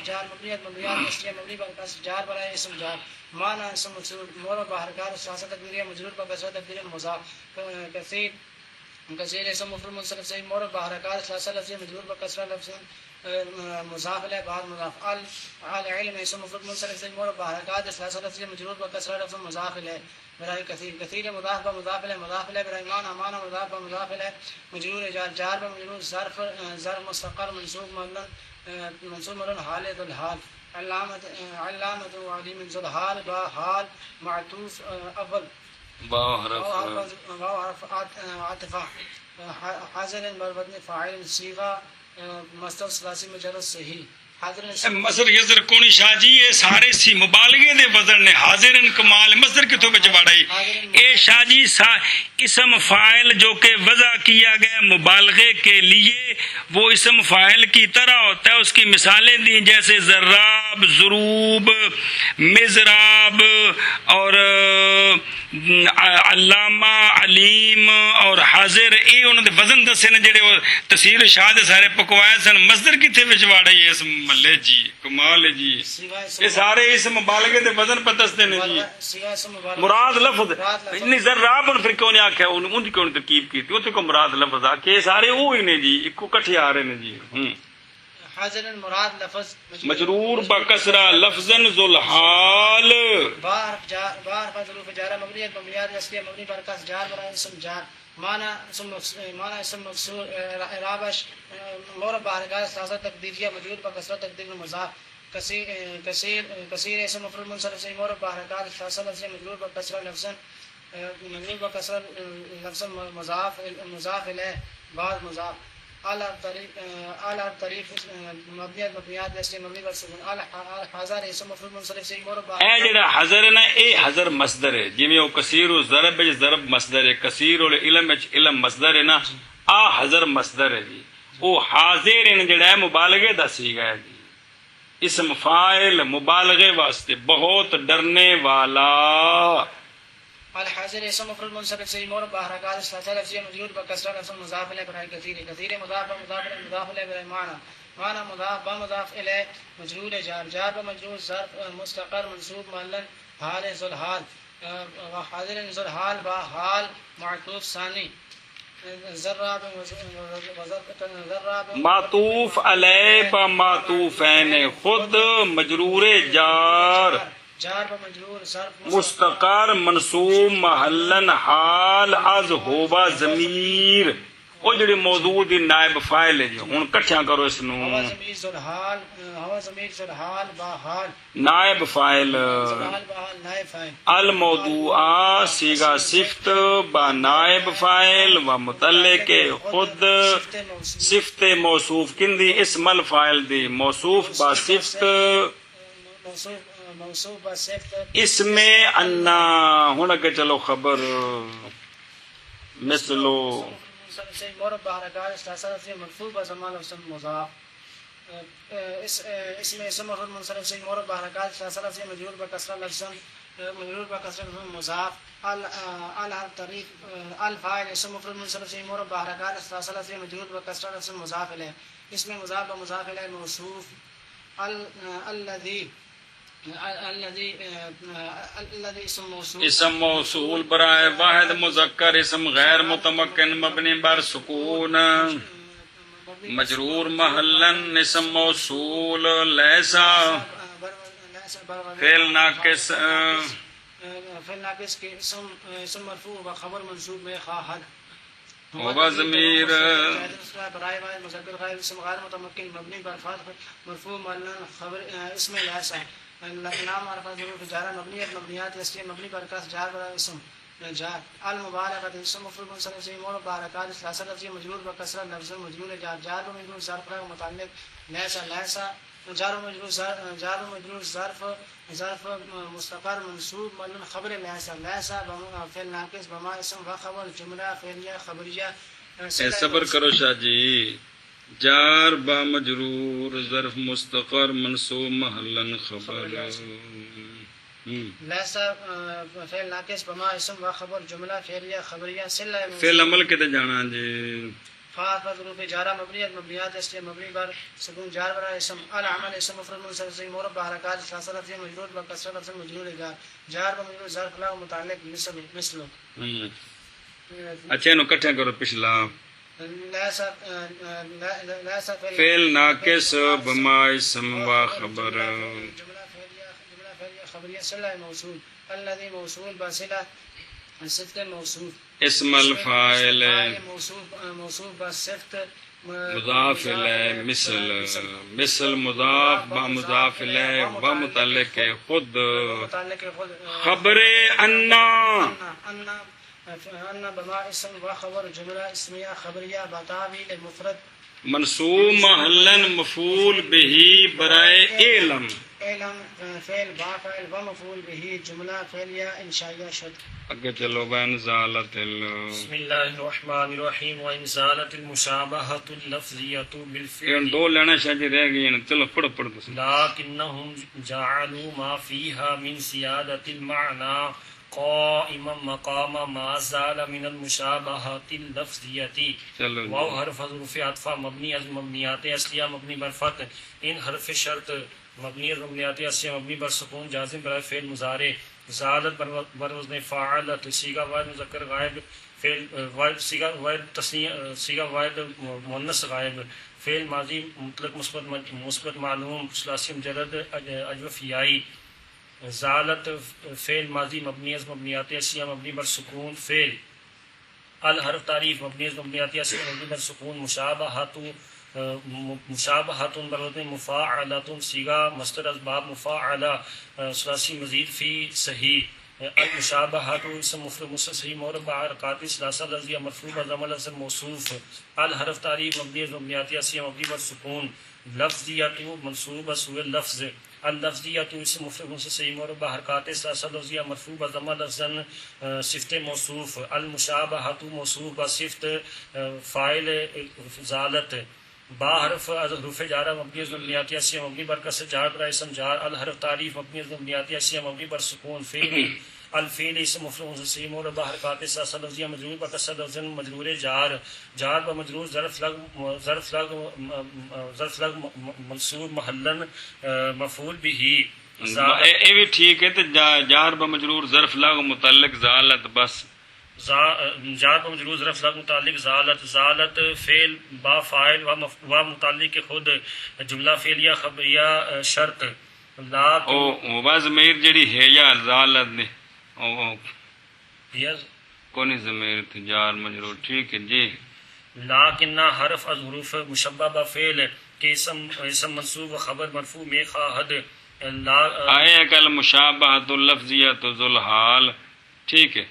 جار مبنيات اسمية مبني بالكسر جار برای اسم جار معنى اسم مور بحركات الثلاثة تقديرية مجرور بكسرة تقدير مضاف كثير كثير اسم مفرد منصرف صحيح مور بحركات الثلاثة لفظية مجرور بكسرة لفظ مضاف إليه بعد مضاف العلم اسم مفرد منصرف صحيح مور بحركات الثلاثة لفظية مجرور بكسرة لفظ مضاف إليه برای كثير كثير مضاف بمضاف إليه مضاف إليه برای معنى مضاف بمضاف إليه مجرور جار بمجرور ظرف مستقر منصوب منصوب مرن حال ذو الحال علامة وعليم ذو الحال با حال معطوف أول با حرف عطفة حاضر بربطن فاعل صيغة مصدر ثلاثی مجرد صحیح مصدر یزر کونی شاہ جی یہ سارے سی مبالغے دے وزن نے حاضرن کمال مصدر کتوں بچ باڑائی اے شاہ جی اسم فاعل جو کہ وضع کیا گیا مبالغے کے لیے وہ اسم فاعل کی طرح ہوتا ہے. اس کی مثالیں دیں جیسے ضراب ضروب مضراب اور علامہ علیم اور حاضر اے انہوں نے وزن دسے نے جڑے تفسیر شاہ دے سارے پکوائے سن مصدر کتے وچ واڑائی اس ملے جی کمال ہے جی یہ سارے اسم مبالغے دے وزن پہ دستے نے جی مراد لفظ نہیں ضراب پھر کیوں نہیں آکھیا ان دی کیوں ترکیب کی اوتے کو مراد لفظ آ کے سارے وہی نے جی اکو کٹھے آ رہے نے جی حاضر مراد لفظ مجرور بکسرہ لفظا ذو الحال بار ظروف جارہ مبنی مبنیات اصلیہ مبنی پر کس جار برای اسم جار معنی اسم مکسور اعرابش مورب بحرکات ثلاثہ تقدیریہ مجرور پر کسرہ تقدیر مضاف کثیر اسم مفرد منصرف سے مورب بحرکات ثلاثہ لفظی مجرور پر کسرہ لفظا مجرور پر کسرہ لفظا مضاف الیہ بعد مضاف اعلی طریف مبنیات جیسے مبنی پر سکون حاضر اسم مفرد منصرف سے مورب اے جڑا حضر ہے نا اے حضر مصدر ہے جویں او کثیر و ضرب وچ ضرب مصدر ہے کثیر و علم وچ علم مصدر ہے نا آ حضر مصدر ہے جی او حاضر ہے جڑا ہے مبالغے دا صیغہ ہے جی اسم فاعل مبالغے واسطے بہت ڈرنے والا الحاضر اسم مفرد منصرف سے مورب بحرکات ثلاثہ لفظیہ مجرور بکسرہ لفظ مضاف الیہ برای کثیر مضاف مضاف الیہ برای معنی مضاف بمضاف الیہ مجرور جار بمجرور ظرف مستقر منصوب محلا حال ذو الحال حاضر ذو الحال با حال معطوف ثانی معطوف علیہ با معطوفین خود مجرور جار بمجرور ظرف مستقر منصوب محلن حال از ہوبا ضمیر وہ جڑی موضوع دی نائب فاعل ہے جی ہن کٹھیاں کرو اس نو ہوا ضمیر ذو الحال ہوا ضمیر ذو الحال با حال نائب فاعل نائب فاعل الموضوع صیغہ صفت با نائب فاعل و متعلق خود صفت موصوف کندی اسم الفاعل دی موصوف با صفت اس میں انا ہن کہ چلو خبر مثلو مورب بحرکات ثلاثہ لفظیہ مرفوع بزمان لفظ مضاف اس میں اسم مفرد منصرف سے مورب بحرکات ثلاثہ لفظیہ مجرور بکسرہ لفظا مجرور بکسرہ لفظ مضاف الفاعل اسم مفرد منصرف سے مورب بحرکات ثلاثہ لفظیہ مجرور بکسرہ لفظ مضاف الیہ اس میں مضاف بمضاف الیہ موصوف الذي اسم موصول برائے واحد مذکر اسم غیر متمکن مبنی بر سکون مجرور محلن اسم موصول لیسا فعل ناقص کے اسم مرفوع و خبر منصوب میں خواہد ہوگا ضمیر برائے واحد مذکر غیر اسم غیر متمکن مبنی بر فتح مرفوع محلن خبر اسم لیسا نام عرفہ ضرور جارہ مبنیات اصلیہ مبنی پر کس جار برای اسم جار المبالغۃ اسم مفرد منصرف سے مورب بحرکات ثلاثہ لفظیہ مجرور بکسرہ لفظ مجرور جار بمجرور ظرف متعلق لیسا جار بمجرور ظرف مستقر منصوب معلوم خبر لیسا فعل ناقص بما اسم و خبر جملہ فعلیہ خبریہ صبر کرو شاہ جی جار با مجرور ظرف مستقر منصوب محلن خبر لیسا فعل ناقص بما اسم و خبر جملہ فعلیہ خبریہ صلہ فعل عمل کے تے جانا جی فا ظروف جارہ مبنیت مبنیات اصلیہ مبنی بر سکون جار برا اسم العمل اسم مفرد منصرف صحیح مورب بحرکات ثلاثہ لفظ مجرور بکسر لفظ مجرور جار بمجرور ظرف لا متعلق مثل اچھا انہوں کٹھا کرو پچھلا لیسا فعل ناقص بما اسم و خبر جملہ فعلیہ خبریہ صلہ موصول الذي موصول بصلہ صفت موصول اسم الفاعل موصول بصفت مضاف الیہ مثل مضاف با مضاف الیہ و متعلق خود خبر انا بما اسم و خبر جملہ اسمیہ خبریہ بتاویل مفرد منصوب محلن مفعول بہی برائے علم علم فعل با فعل و مفعول بہی جملہ فعلیہ انشائیہ شد اگے چلو بین زالت بسم اللہ الرحمن الرحیم وان زالت المشابہۃ اللفظیۃ بالفعل ان دو لینا شاید رہ گئی ہیں چلو پڑھ دو لکنہم جعلوا ما فیہا من زیادۃ المعنی قائما مقام ما زال من المشابہۃ اللفظیۃ چلو واو حرف حروف عطف مبنی از مبنیات اصلیہ مبنی بر فتح ان حرف شرط مبنی از مبنیات اصلیہ مبنی بر سکون جازم برائے فعل مضارع زالت بر وزن فاعلت صیغہ واحد مذکر غائب فعل واحد صیغہ واحد تثنیہ صیغہ واحد مؤنث غائب فعل ماضی مطلق مثبت معلوم ثلاثی مجرد اجوف یائی زالت فعل ماضی مبنی از مبنیات اصلیہ مبنی بر سکون فعل الحرف تعریف مبنی از مبنیات اصلیہ مبنی بر سکون مشابہۃ بر وزن مفاعلۃ صیغہ مصدر از باب مفاعلہ ثلاثی مزید فی صحیح المشابہۃ اسم مفرد مصدر صحیح مورب بحرکات ثلاثہ لفظیہ مرفوع بضم لفظ موصوف الحرف تعریف مبنی از مبنیات اصلیہ مبنی بر سکون لفظیۃ منصوب سوء اللفظ اللفظیۃ اسم مفرد مصدر صحیح مورب بحرکات ثلاثہ لفظیہ مرفوع بضم لفظا صفت موصوف المشابہۃ موصوف بصفت فاعل زالت با حرف حروف جارہ مبنی از مبنیات اصلیہ مبنی بر کسر جار برائے اسم جار الحرف تعریف مبنی از مبنیات اصلیہ مبنی بر سکون فعل الفعل اسم مفعول صحیح مورب بحرکات ثلاثہ لفظیہ مجرور بکسر لفظ مجرور جار بمجرور ظرف لگ منصوب محلن مفعول بہ اے بھی ٹھیک ہے تو جار بمجرور ظرف لگ متعلق زالت بس جار بمجرور ظرف لگ متعلق زالت فعل با فاعل و متعلق خود جملہ فعلیہ خبریہ شرط لا او ضمیر جڑی ہے یا زالت نے او کونی ضمیر تھی جار مجرور ٹھیک ہے جی لیکن حرف از حروف مشبہ بفعل کے اسم منصوب و خبر مرفوع میں خواہد آئے کل مشابہۃ اللفظیۃ ذوالحال ٹھیک ہے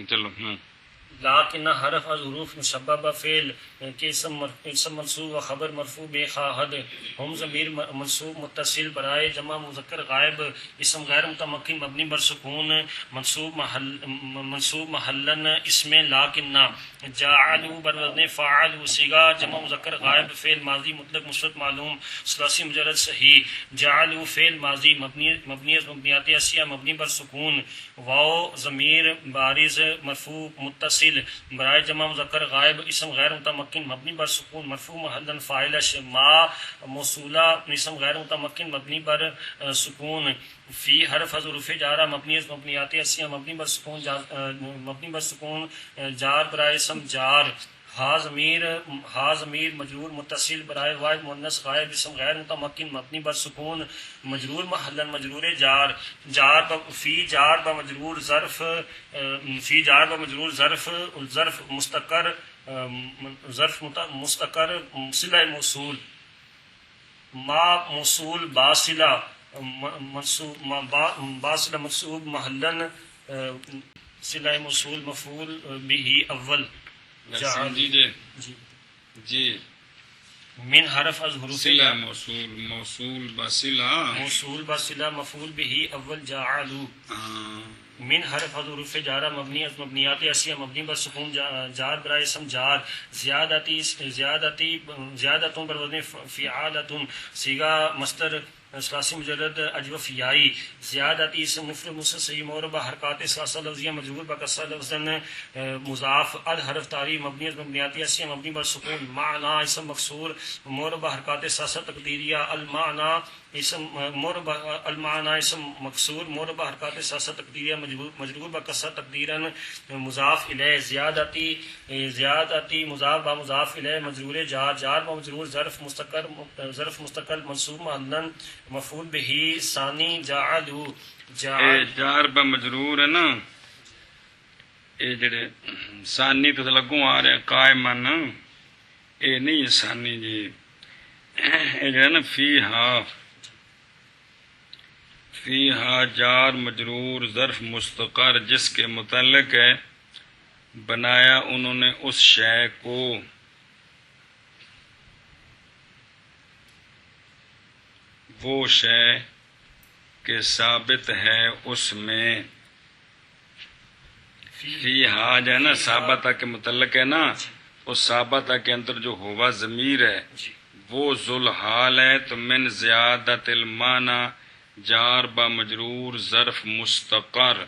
چلو لیکن حرف از حروف مشبہ بفعل کے اسم منصوب و خبر مرفوع بے خواہد ہم ضمیر منصوب متصل برائے جمع مذکر غائب اسم غیر متمکن مبنی بر سکون منصوب محلن اسم لیکن جعلوا بر وزن فاعل صیغہ جمع مذکر غائب فعل ماضی مطلق مثبت معلوم ثلاثی مجرد صحیح جعلوا فعل ماضی مبنی از مبنیات اصلیہ مبنی بر سکون واو ضمیر بارز مرفوع متصل برائے جمع مذکر غائب اسم غیر متمکن مبنی بر سکون مرفوع محلن فاعل ما موصولہ اسم غیر متمکن مبنی بر سکون فی حرف حروف جارہ مبنی از مبنیات اصلیہ مبنی بر سکون جار برائے اسم جار ہا ضمیر مجرور متصل برائے واحد مؤنث غائب اسم غیر متمکن مبنی بر سکون مجرور محلن مجرور فی جار بمجرور ظرف مستقر صلہ موصول ما موصول باصلہ منصوب محلن صلہ موصول مفعول بہ اول جی من حرف از حروف صلہ موصول بصلہ مفعول بہ اول جعلوا من حرف حروف جارہ مبنی از مبنیات اصلیہ مبنی بر سکون جار برائے اسم جار زیادتوں بر وزن فعالتوں صیغہ مصدر ثلاثی مجرد اجوف یائی زیادتی اسم مفرد منصرف صحیح موربہ حرکات ثلاثہ لفظیہ مجرور بکسر لفظاً مضاف الحرف تعریف مبنی مبنیاتی اسیہ مبنی بر سکون معنی اسم مکسور موربہ حرکات ثلاثہ تقدیریہ المعنی اسم موربہ المعنی اسم مکسور موربہ حرکات ثلاثہ تقدیریہ مجرور بکسر تقدیراً مضاف الیہ زیادتی مضاف با مضاف الیہ مجرور جار با مجرور ظرف مستقل منصوب محلاً مفعول بہی ثانی جعلو جار با مجرور ہے نا، یہ جڑے ثانی تو لگوں آ رہے قائمن، یہ نہیں ثانی جی، یہ جڑا نا فیہا جار مجرور ظرف مستقر جس کے متعلق ہے، بنایا انہوں نے اس شے کو، وہ شے کہ ثابت ہے اس میں، فیہا جو ہے نا ثابتہ کے متعلق ہے نا، اس ثابتہ کے اندر جو ہوا ضمیر ہے وہ ذوالحال ہے، تو من زیادت المعنی جار با مجرور ظرف مستقر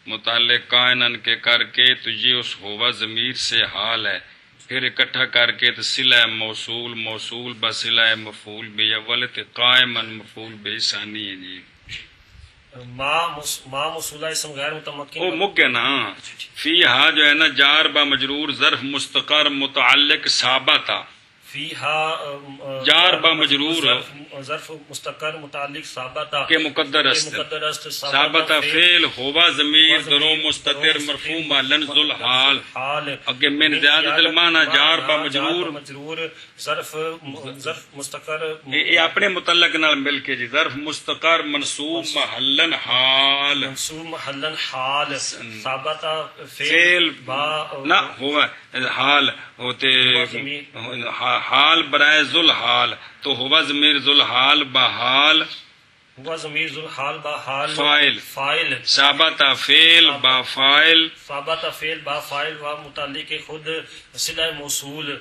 متعلق کائنن کے کر کے، تو یہ اس ہوا ضمیر سے حال ہے، پھر اکٹھا کر کے تو صلہ موصول موصول بصلہ مفعول بھی اول تے قائمن مفعول بھی ثانی ہے جی۔ ما موصولہ اسم غیر متمکن وہ مک گیا نا، فیہا جو ہے نا جار با مجرور ظرف مستقر متعلق ثابتہ، فیہا جار با مجرور ظرف مستقر متعلق ثابتہ کے مقدر است، ثابتہ فعل ہوا ضمیر درو مستتر مرفوع محلاً ذوالحال، اگے من زیادت المعنی جار با مجرور ظرف مستقر یہ اپنے متعلق نال مل کے جی، ظرف مستقر منصوب محلاً حال، منصوب محلاً حال ثابتہ فعل نہ ہوا حال ہوتے حال برائے ذوالحال، تو ہوا ضمیر ذوالحال بحال، ہوا ضمیر ذوالحال بحال فاعل ثابتہ فعل با فاعل، ثابتہ فعل با فاعل و متعلق خود صلہ موصول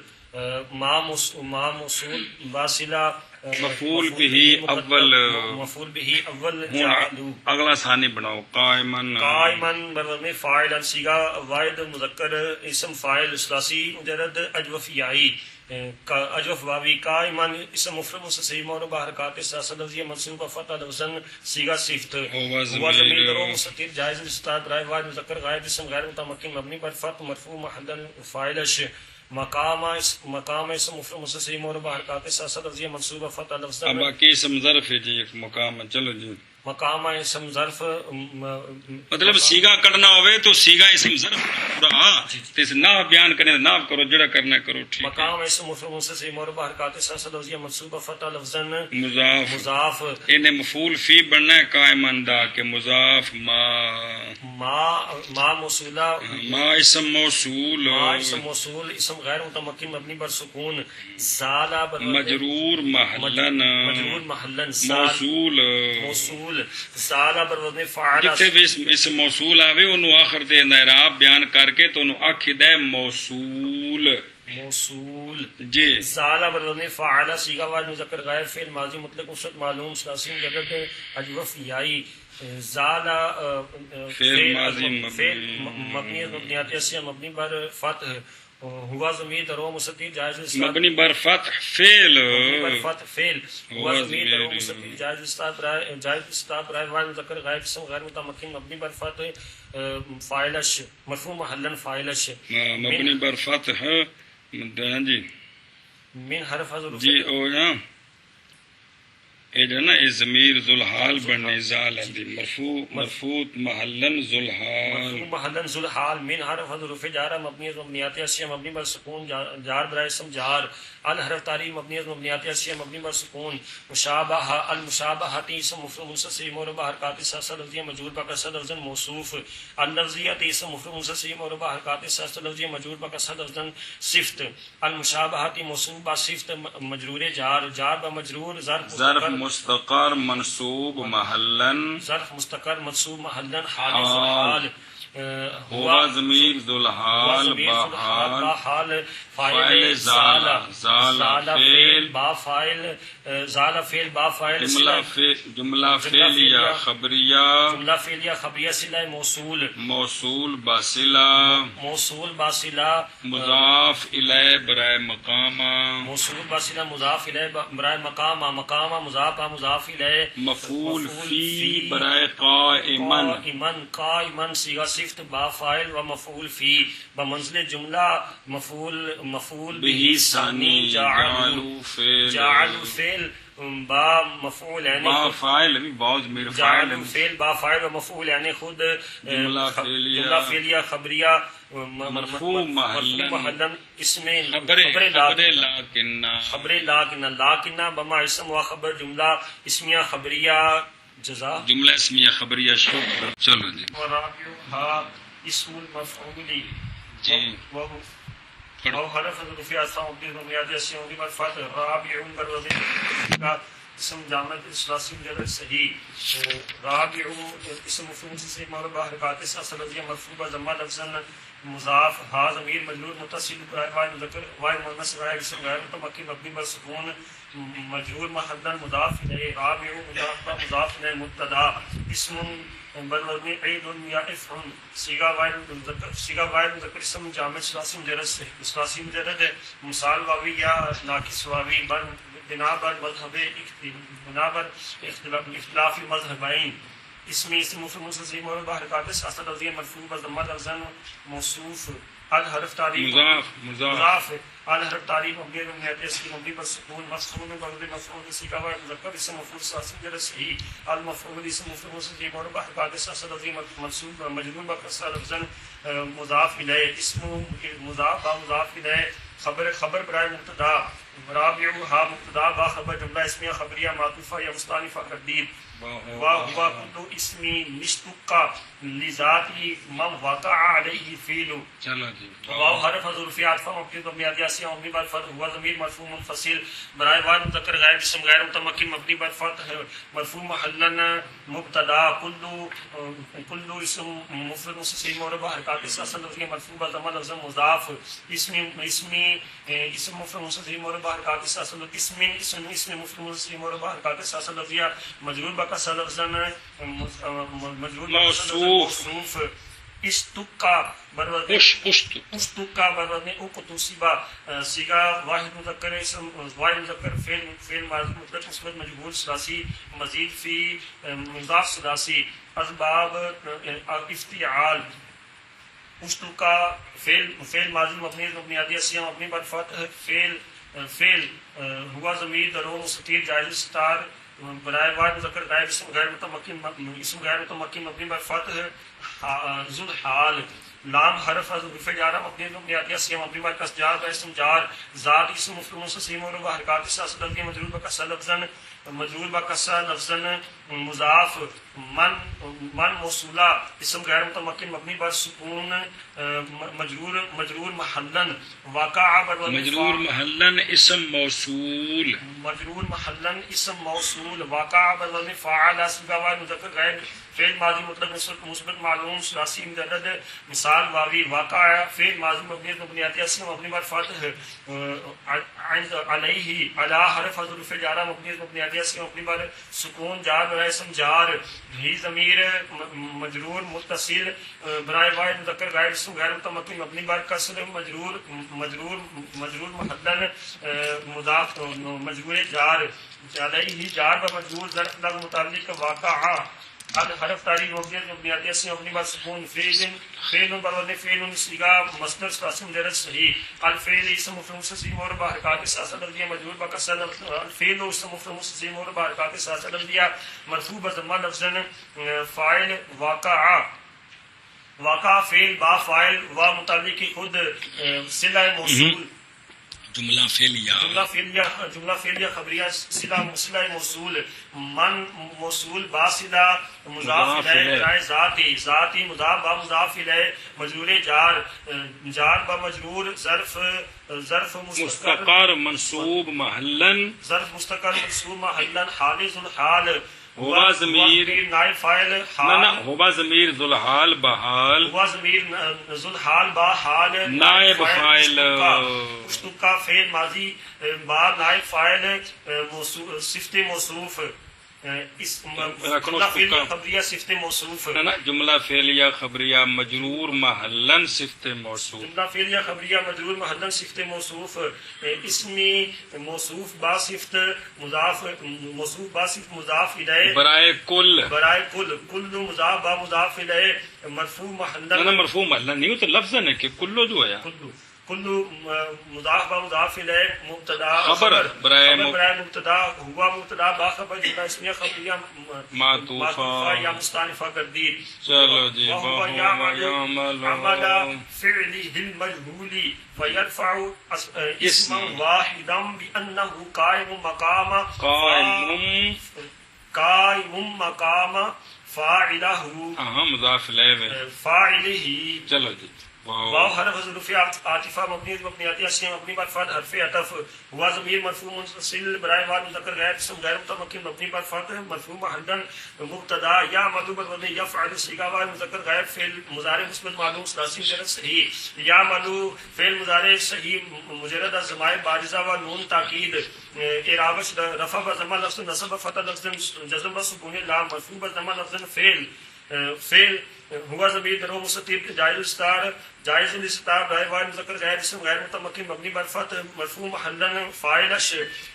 ما موصول با صلہ مفعول بھی اول، مفعول بھی اول جعلو، اگلا ثانی بناؤ قائمن بروزن فاعل صیغہ واحد مذکر اسم فاعل ثلاثی مجرد اجوف یائی اجوف واوی قائمن اسم مفرد مستتر مربوع حرکات ثلاثہ لفظیہ منصوب فتح لفظاً صیغہ صفت، ہوا ضمیر درو مستتر جائز الاستعمال برائے واحد مذکر غائب اسم غیر متمکن مبنی بر فتح مرفوع محلاً فاعلش، مقام اسم مفرد مستتر مربوع حرکات ثلاثہ لفظیہ منصوب فتح لفظاً، اب باقی اسم ظرف ہے جی، ایک مقام ہے، چلو جی مقام اسم ظرف مطلب سیگا کرنا ہوئے تو سیگا اسم ظرف پورا اس نہ بیان کرنے نہ کرو، جڑا کرنا کرو ٹھیک ہے۔ مقام اسم مفرد مستتر مربوع حرکات ثلاثہ لفظیہ منصوب فتح لفظاً مضاف، انہیں مفعول فی بننا ہے قائم اندہ کے مضاف ما موصولہ ما اسم موصول اسم غیر متمکن مبنی بر سکون، زالہ مجرور محلن موصول زالہ بر وزن فعل، جتے بھی اسم موصول آوے انہوں آخر دے اعراب بیان کر کے تو انہوں آکھی دے موصول جی، زالہ بر وزن فعل صیغہ واحد مذکر غائب فعل ماضی مطلق مفرد معلوم ثلاثی مجرد اجوف یائی، زالہ فعل ماضی مبنی مبنیات اسیہ مبنی بر فتح، ہوا ضمیر درو مستتر جائز مبنی بر فتح فعل ہوا ضمیر درو مستتر جائز استعمال برائے واحد مذکر غائب اسم غیر متمکن مبنی بر فتح فاعلش مرفوع محلاً فاعلش، مبنی بر فتح جی من حرف حضر جی او نا یہ جو نا یہ ضمیر ذوالحال بننے زال ہے دی مرفوع محلاً ذوالحال من حرف حضر جارہ مبنی مبنیات اسیہ مبنی بر سکون جار برائے اسم جار، الحرف تعریف مبنی مبنیات اسیہ مبنی بر سکون، مشابہ المشابہتی اسم مفرد مستتر مربوع حرکات ثلاثہ لفظیہ مجرور بکسر لفظاً موصوف، اللفظیت اسم مفرد مستتر مربوع حرکات ثلاثہ لفظیہ مجرور بکسر لفظاً صفت، المشابہتی موصوف با صفت مجرور جار بمجرور ظرف مستقر منصوب محلاً ظرف مستقر منصوب محلاً حال ہوا ضمیر ذوالحال بحال فاعل زال زال فعل با فاعل زال فعل با فاعل جملہ فعلیہ خبریہ جملہ فعلیہ خبریہ صلہ موصول موصول باصلہ موصول باصلہ مضاف الیہ برائے مقامہ موصول باصلہ مضاف الیہ برائے مقامہ مقامہ مضاف الیہ مفعول فی برائے قائما قائما صیغہ صفت با فاعل و مفعول فی بمنزل جملہ مفعول به ثانی جعلوا فعل با مفعول یعنی با فاعل ابھی بعض میرے جعلوا فعل با فاعل و مفعول یعنی خود جملہ فعلیہ خبریہ مرفوع محلا اسم خبر لاکن بما اسم و خبر جملہ اسمیہ خبریہ جزا جملہ اسمیہ خبریہ شکر چلو جی ورابعها اسم المفعول جی او حرف رفع اسم مبني بنیاد اسم مبنی پر فتح رابع بر اسم جامد ثلاثی مجرد صحیح رابع اسم مفعول سے معرب حرکات اصل لفظیہ مرفوع ضمہ لفظا مضاف ها ضمیر مجرور متصل واحد مذکر واحد مؤنث غائب اسم غیر متمکن مبنی بر سکون مجرور محلا مضاف الیہ رابع مضاف الیہ مبتدا اسم بالوزن عید یا افعل صیغہ واحد مذکر اسم جامد ثلاثی مجرد مثال واوی یا ناقص واوی بنا بر اختلاف مذہبین اسم مفعول منصب اور بحرکات اصل لفظیہ مرفوع بضمہ لفظا موصوف الحرف تعریف مضاف الحرف تعریف مبنی بنیاد اس کی مبنی پر سکون مفعول مبنی مفعول صیغہ مذکر اسم مفعول ثلاثی مجرد صحیح المفعول اسم مفعول منصب اور بحرکات اصل لفظیہ منصوب مجرور بکسر لفظا مضاف الیہ اسم مضاف مضاف الیہ خبر برائے مبتدا رابعها مبتدا با خبر جملہ اسمیہ خبریہ معطوفہ یا مستانفہ تردید وهو كل اسم مشتق لذاته من وقع عليه فعل چلو جی واو حرف ظرفی عطف مبنی بنیاد اسم مبنی بر فتح هو ضمیر مرفوع منفصل برائے واحد مذکر غائب اسم غیر متمکن مبنی بر فتح مرفوع محلا مبتدا كل اسم مفرد مستقیم اور حرکات اصل لفظیہ مرفوع بضمہ لفظ مضاف اسم مفرد مستقیم اور حرکات اصل اسم مفرد مستقیم اور حرکات اصل لفظیہ مجرور کسر لفظا مجرور موصوف اشتقا برود اشتقا برود اقتصبا صیغہ واحد مذکر اسم واحد مذکر فعل ماضی مطلق مثبت مجهول ثلاثی مزید فی مضاف ثلاثی اسباب افتعال اشتقا فعل ماضی مبنی بنیاد اسم مبنی بر فتح فعل ہوا ضمیر درون مستتیر جائز ستار برائے واحد مذکر غائب اسم غیر متمکن مبنی بر فتح ذو الحال لام حرف حذف جارہ مبنی بنیاد اسم مبنی بر کسر جار اسم جار ذات اسم مفعول منصب اور حرکات اصل لفظ مجرور بکسر لفظا مضاف من موصولہ اسم غیر متمکن مبنی بر سکون مجرور محلا واقع مجرور محلا اسم موصول واقع بر فاعل اسم واحد مذکر غائب فعل ماضی مطلق مثبت معلوم ثلاثی مجرد مثال واوی واقع فعل ماضی مبنی بنیاد اسم مبنی بر فتح علیہ علی حرف حذف جارہ مبنی بنیاد اسم مبنی بر سکون جار برائے اسم جار ہی ضمیر مجرور متصل برائے واحد مذکر غائب اسم غیر متمکن مبنی بر کسر مجرور محلا مضاف مجرور جار علیہ جار بمجرور ظرف لفظ متعلق واقع حرف تعریف مبنی بنیاد اسم مبنی بر سکون فعل برود فعل صیغہ مصدر ثلاثی مجرد صحیح الفعل اسم مفعول منصب اور بحرکات اصل لفظیہ مجرور بکسر الفعل اسم مفعول منصب اور بحرکات اصل لفظیہ مرفوع بضمہ لفظا فاعل واقع فعل با فاعل و متعلق خود صلہ موصول جملہ فعلیہ خبریہ صلہ موصول من موصول با صلہ مضاف الیہ ذاتی مضاف با مضاف الیہ مجرور جار با مجرور ظرف مستقر منصوب محلا حال ذو الحال ہوا ضمیر نائب فاعل نہ حال ہوا ضمیر ذوالحال بحال ہوا ضمیر ذوالحال با حال نائب فاعل اشتقا فعل ماضی با نائب فاعل صفت موصوف جملہ فعلیہ خبریہ صفت موصوف نا جملہ فعلیہ خبریہ مجرور محلن صفت موصوف جملہ فعلیہ خبریہ مجرور محلن صفت موصوف اسمی موصوف با صفت مضاف موصوف با صفت مضاف الیہ برائے کل برائے کل کل مضاف با مضاف الیہ مرفوع محلن نا مرفوع محلن نہیں ہوتا لفظ ہے کہ کلو جو ہے کل مضاف با مضاف الیہ مبتدا خبر برائے مبتدا ہوا مبتدا با خبر جملہ اسمیہ خبریہ معطوفہ یا مستانفہ کر دی چلو جی وهو يعمل عمل فعله المجهول فيرفع اسما واحدا بأنه قائم مقام فاعله مضاف الیہ فاعله چلو جی واو حرف ظروف عاطفہ مبنی مبنیاتی اسم مبنی بر فتح حرف عطف ہوا ضمیر مرفوع منفصل برائے بعد مذکر غیر اسم غیر متمکن مبنی بر فتح مرفوع محلا مبتدا یا مدو بر وزن یفعل صیغہ و مذکر غیر فعل مضارع مثبت معلوم ثلاثی مجرد صحیح یا مدو فعل مضارع صحیح مجرد از ضمائر بارزہ و نون تاکید اعرابش رفع و ضمہ لفظ نصب فتح لفظ جزم و سکون لام مرفوع و ضمہ لفظ فعل ہوا ضمیر درو مستتر جائز الستار جائز الاستتار برائے واحد مذکر غیر اسم غیر متمکن مبنی بر فتح مرفوع محلا فاعل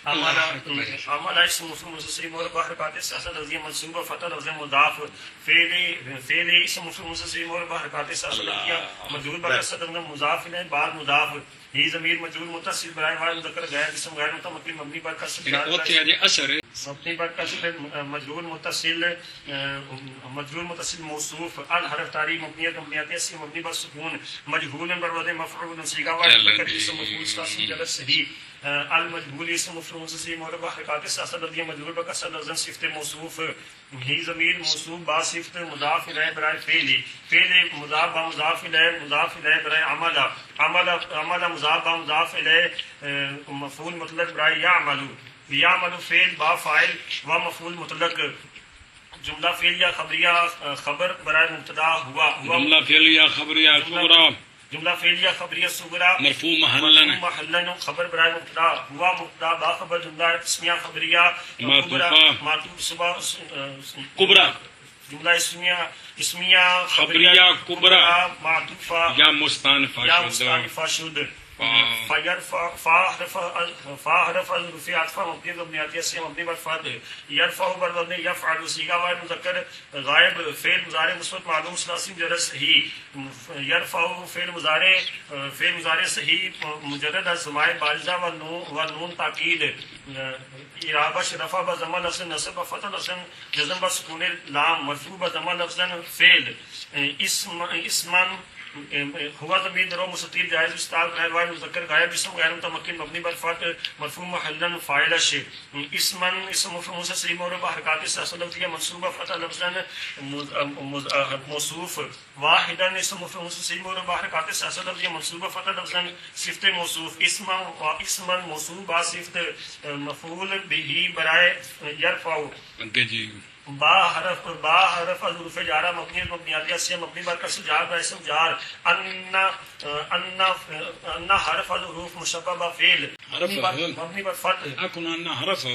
عمل اسم مفعول مستتر مرفوع حرکات سیاست لفظیہ منصوبہ فتح لفظ مضاف فعل اسم مفعول مستتر مرفوع حرکات سیاست لفظیہ مجرور بکسر مضاف الیہ بعد مضاف ہی ضمیر مجرور متصل برائے واحد مذکر غیر اسم غیر متمکن مبنی بر کسر مبنی بر کسر مجرور متصل موصوف الحرف تعریف مبنیت مبنیات اسم مبنی بر سکون مجهول بر وضع مفعول صیغہ و مذکر اسم مفعول ثلاثی جلد صحیح المجهول اسم مفعول متصل مرفوع حرکات سیاست لفظیہ مجرور بکسر لفظ صفت موصوف ہی ضمیر موصوف با صفت مضاف الیہ برائے فعل مضاف با مضاف الیہ برائے عمل مضاف با مضاف الیہ مفعول مطلق برائے یعمل فعل با فاعل و مفعول مطلق جملہ فعلیہ خبریہ خبر برائے مبتدا ہوا جملہ فعلیہ خبریہ صغرا جملہ فعلیہ خبریہ صغرا مرفوع محلا خبر برائے مبتدا ہوا مبتدا با خبر جملہ اسمیہ خبریہ معطوف صبح کبرا جملہ اسمیہ خبریہ کبرا معطوفہ یا مستانفہ شد فا حرف الرفع عطفہ مبنی مبنیاتی اسم مبنی بر فتح یرفع بر وزن یفعل صیغہ واحد مذکر غائب فعل مضارع مثبت معلوم ثلاثی مجرد صحیح یرفع فعل مضارع صحیح مجرد از ضمائر بارزہ و نون تاکید اعرابش رفع بضمہ لفظ نصب فتح لفظ جزم بسکون لام مرفوع بضمہ لفظ فعل اسمن ہوا ضمیر درو مستتر جائز استعار غیر واحد مذکر غائب اسم غیر متمکن مبنی بر فتح مرفوع محلا فاعل اسمن اسم مفعول متصل مرفوع حرکات سیاست لفظیہ منصوبہ فتح لفظا موصوف واحدا اسم مفعول متصل مرفوع حرکات سیاست لفظیہ منصوبہ فتح لفظا صفت موصوف اسما موصوف با صفت مفعول به برائے یرفع جی با حرف حروف جارہ مبنی مبنیاتی اسم مبنی بر کسر جار با اسم جار ان حرف الحروف مشبہ با فعل مبنی بر فتح اكن ان حرف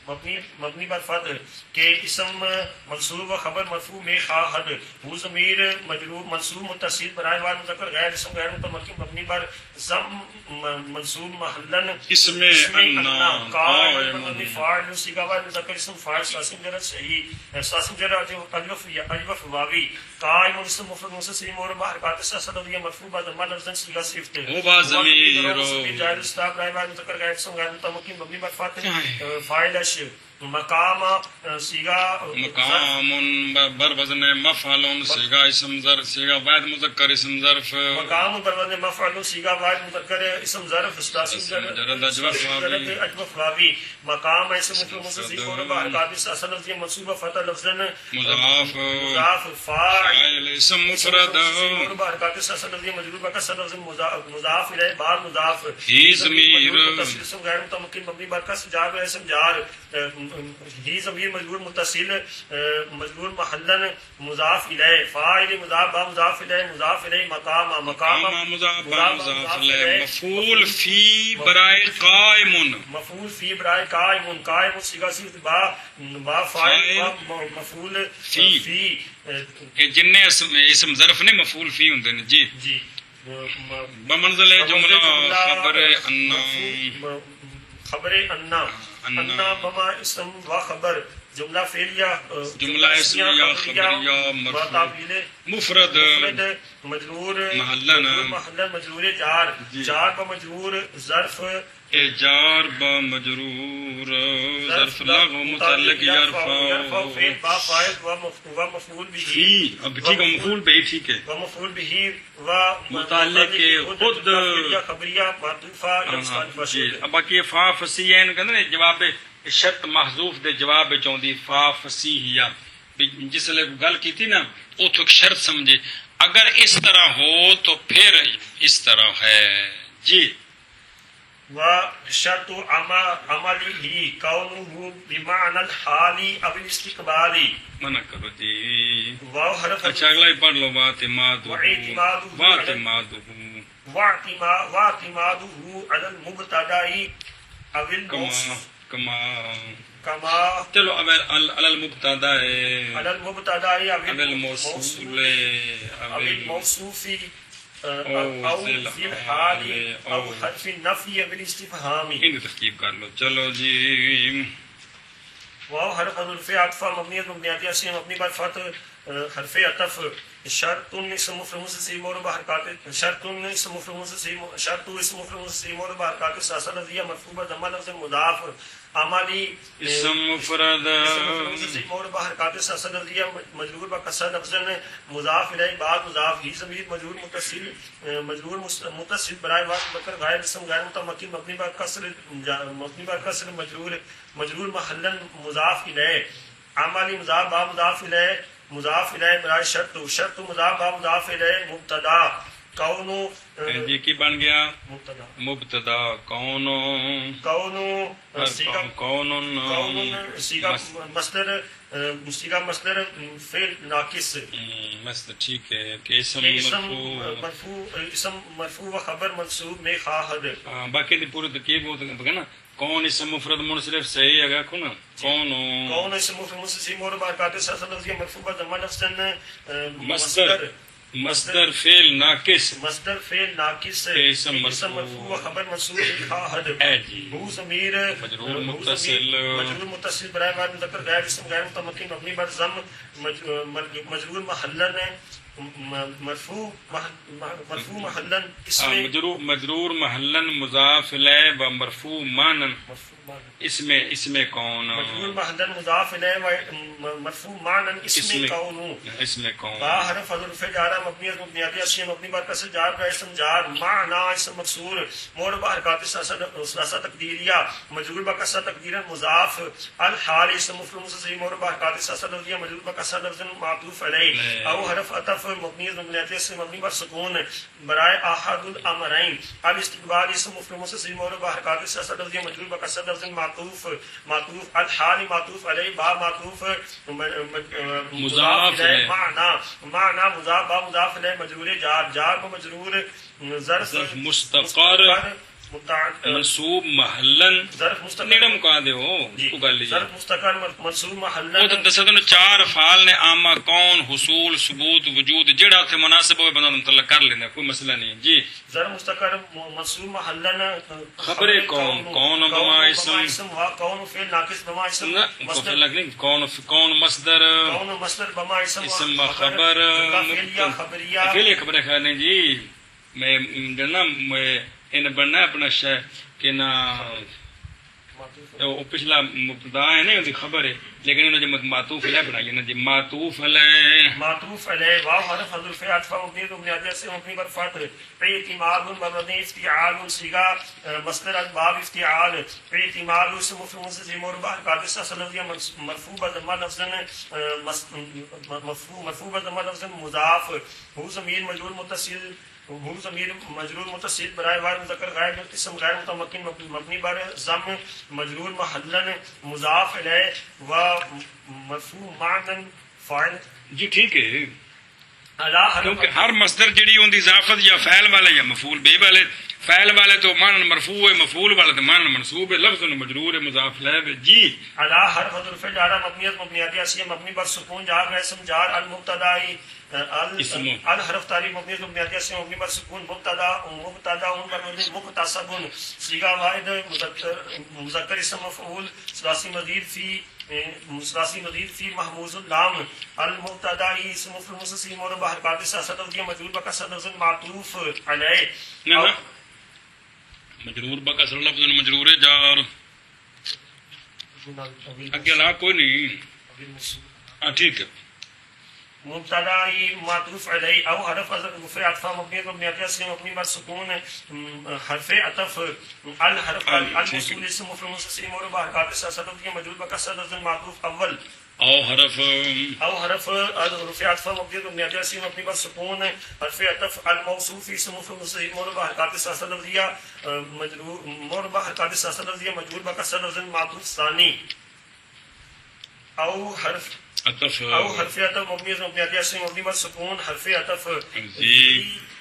مبنی بر فتح کہ اسم منصوب و خبر مرفوع میں خواہد وہ ضمیر مجرور منصوب متصل برائے واحد مذکر غیر اسم غیر متمکن مبنی بر ضم منصوب محلا اسم ان قائم فاعل صیغہ واحد مذکر اسم فاعل ثلاثی مجرد صحیح ثلاثی مجرد الف واوی قائم اسم مفرد متصل مرفوع حرکات سیاست لفظیہ مرفوع بضمہ لفظا صیغہ صفت ہوا ضمیر جائز استعار برائے واحد مذکر غیر اسم غیر متمکن مبنی بر فتح فاعل مقام سیگا مقام بر وزن مفعل سیگا اسم ظرف سیگا واحد مذکر اسم ظرف مقام بر وزن مفعل سیگا واحد مذکر اسم ظرف ثلاثی مجرد اجوف واوی مقام اسم مفعول منصوب اور بحرکات اصل لفظ منصوب فتح لفظا مضاف فاعل اسم مفرد اور بحرکات اصل لفظ مجرور بکسر لفظ مضاف الیہ بعد مضاف ہی ضمیر متصل اسم غیر متمکن مبنی بر کسر جار و اسم جار ہی ضمیر مجرور متصل مجرور محلا مضاف الیہ فاعل مضاف با مضاف الیہ مضاف الیہ مقام مقام مضاف مضاف الیہ مفعول فی برائے قائم مفعول فی برائے قائم قائم صیغہ صفت با فاعل مفعول فی کہ جن اسم ظرف نے مفعول فی ہوندے نے جی جی بمنزل جملہ خبر ان خبر انا بما اسم و خبر جملہ فعلیہ جملہ اسمیہ خبریہ مرفوع مفرد مجرور محلن مجرور جار جار بمجرور ظرف جار با مجرور ظرف لغو متعلق یرفع فعل با فاعل و مفعول به فی اب ٹھیک ہے مفعول به ٹھیک ہے و مفعول به و متعلق خود خبریہ معطوفہ اب باقی فا فسیین کہندے نے جواب شرط محذوف دے جواب چوندی فا فسیہ جس لے گل کیتی نا او تو ایک شرط سمجھے اگر اس طرح ہو تو پھر اس طرح ہے جی وشرط عمله كونه بمعنى الحال او الاستقبال منع کرو جی واو حرف اچھا اگلا ہی پڑھ لو واعتمادہ واعتماده على المبتدا او الموصوف كما چلو اب علی المبتدا ہے على المبتدا اب الموصول او الموصوف او فی الحال او حرف النفی بالاستفهام ان تحقیق کر لو چلو جی واو حرف حذف عطف مبنی بنیادی اسم مبنی بر فتح حرف عطف شرط اسم مفعول منصوب اور بحرکات شرط اسم مفعول منصوب شرط اسم مفعول منصوب اور بحرکات ثلاثه لفظیہ مرفوع ضمہ لفظ مضاف عملی اسم مفرد اور بحرکات ثلاثه لفظیہ مجرور بکسر لفظ مضاف الیہ بعد مضاف ہی ضمیر مجرور متصل برائے وقت بکر غیر اسم غیر متمکن مبنی بر کسر مجرور محلا مضاف الیہ عملی مضاف با مضاف الیہ مضاف الیہ برائے شرط مضاف با مضاف الیہ مبتدا کونو جی کی بن گیا مبتدا مبتدا کونو سیغہ مصدر فعل ناقص مست ٹھیک ہے کہ اسم مرفوع و خبر منصوب میں خواہد باقی دی پوری ترکیب ہوتا نا کون اسم مفرد منصرف صحیح ہے کون کون اسم مفرد منصرف اور بحرکات ثلاثه لفظیہ مرفوع ضمہ لفظ مصدر فعل ناقص اسم مرفوع و خبر منصوب خواہد ہو ضمیر مجرور متصل برائے بعد مذکر غیر اسم غیر متمکن مبنی بر ضم مجرور محلا مرفوع محلا مجرور محلا مضاف الیہ و مرفوع معنن اسم کون مجرور محلا مضاف الیہ و مرفوع معنن اسم کون با حرف حذف جارہ مبنی بنیادی اسم مبنی بر کسر جار کا اسم جار معنی اسم مکسور مور بحرکات ثلاثه تقدیریہ مجرور بکسر تقدیرا مضاف الحال اسم مفعول منصوب مور بحرکات ثلاثه لفظیہ مجرور بکسر لفظ معطوف علیہ او حرف عطف مبنی بنیادی اسم مبنی بر سکون برائے احد الامرین الاستقبال اسم مفعول منصوب مور بحرکات ثلاثه لفظیہ مجرور بکسر لفظ معطوف الحال معطوف علیہ با معطوف مضاف معنی مضاف با مضاف الیہ مجرور جار با مجرور ظرف مستقر منصوب محلن ظرف مستقر نیڑا مکا دے ہو کو گل جی ظرف مستقر منصوب محلن وہ تو دسدن چار افعال نے عامہ کون حصول ثبوت وجود جڑا تے مناسب ہوئے بندہ مطلق کر لینا کوئی مسئلہ نہیں جی ظرف مستقر منصوب محلن خبر کون بما اسم کون فعل ناقص بما اسم مصدر لگنے کون مصدر بما اسم خبر خبریہ خبر خیر جی میں جنا میں ان بننا اپنا شے کہ نا وہ پچھلا مبتدا ہے نا دی خبر ہے لیکن انہوں نے معطوف علیہ بنائی نا جی معطوف علیہ معطوف علیہ واو حرف حذف عطف مبنی بنیاد سے مبنی بر فتح اعتماد مبنی افتعال صیغہ مصدر الباب افتعال اعتماد اسم مفعول سے مرفوع قادسہ سلفیہ مرفوع بضمہ لفظ مرفوع بضمہ لفظ مضاف ہو ضمیر مجرور متصل ہو ضمیر مجرور متصل برائے وار مذکر غائب اسم غیر متمکن مبنی بر ضم مجرور محلا مضاف الیہ و مرفوع معنی فاعل. جی ٹھیک ہے اعلی کیونکہ ہر مصدر جڑی ہوندی اضافت یا فعل والے یا مفعول بے والے فعل والے تو معنی مرفوع ہے مفعول والے تو معنی منصوب ہے لفظ مجرور ہے مضاف الیہ. جی اعلی حرف حذف جارا مبنیت مبنیات اصلیہ مبنی بر سکون جار اسم جار المبتدائی الحرف تعریف مبنی مبنیات اصلیہ مبنی بر سکون مبتدا بر مختصب صیغہ واحد مذکر اسم مفعول ثلاثی مزید فی محموز اللام المبتدائی اسم مفعول مستثنی مرفوع حرکات سیاست کی مجرور بکسر لفظ معطوف علیہ مجرور بکسر لفظ مجرور جار اگے لا کوئی نہیں ہاں ٹھیک ہے مبتدائی معطوف علیہ او حرف حذف عطف مبنی مبنیات اصلی مبنی بر سکون حرف عطف الحرف الموصول اسم مفعول مستثنی مرفوع حرکات سیاست کی مجرور بکسر لفظ معطوف اول او حرف حرف عطف مبنی بنیاد اصلی مبنی بر سکون حرف عطف الموصوف اسم مفعول مستثنی مرفوع حرکات سیاست لفظیہ مجرور مرفوع حرکات سیاست لفظیہ مجرور بکسر لفظ معطوف ثانی او حرف عطف عطف مبنی بنیاد اصلی مبنی بر سکون حرف عطف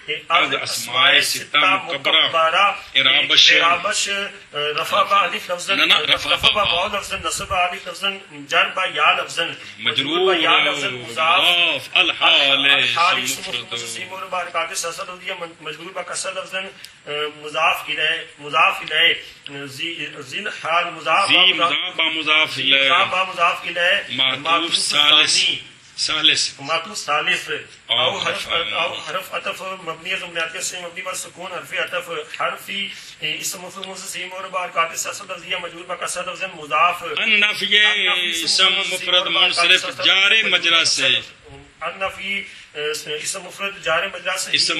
اسماء ستہ مکبرہ ارابش رفع با الف لفظا رفع با واو لفظا نصب با الف لفظا جر با یا لفظا مجرور با یا لفظا مضاف الحال اسم مفعول مرفوع حرکات سیاست لفظیہ مجرور با کسر لفظا مضاف الیہ ذی حال مضاف با مضاف الیہ معطوف ثالث معطوف ثالث او حرف عطف مبنی بنیاد سے مبنی بر سکون حرف عطف حرفی اسم مفعول مستثنی مرفوع حرکات سیاست لفظیہ مجرور بکسر لفظ مضاف النفی اسم مفرد منصرف جار مجرا سے النفی اسم مفرد جار مجرا سے اسم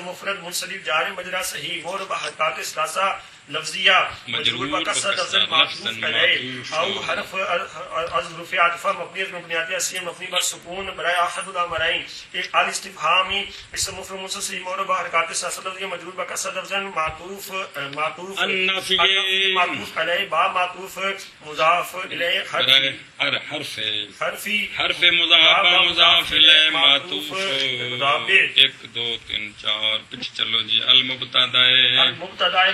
مفرد منصرف جار مجرا صحیح مرفوع حرکات ثلاثہ لفظیہ مجرور بکسر لفظ معطوف علیہ او حرف حذف عطف مبنی بنیاد اصلی مبنی بر سکون برائے احد الامرین ایک الاستفهامی اسم مفعول مستثنی مرفوع حرکات ثلاثہ لفظیہ مجرور بکسر لفظ معطوف النفی معطوف علیہ با معطوف مضاف الیہ حرف مضاف الیہ معطوف رابع 1 2 3 4 پیچھے چلو جی المبتدا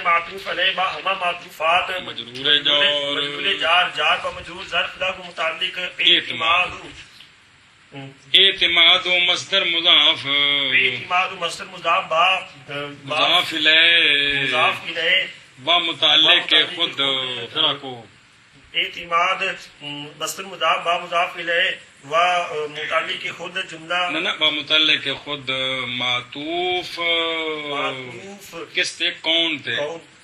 معطوف علیہ با ہما معطوفات مجرور جار با مجرور ظرف لا کو متعلق اعتماد و مصدر مضاف مضاف با مضاف الیہ با متعلق خود فرقو اعتماد مصدر مضاف با مضاف الیہ و متعلق خود جملہ نہ با متعلق خود معطوف کس تے کون تے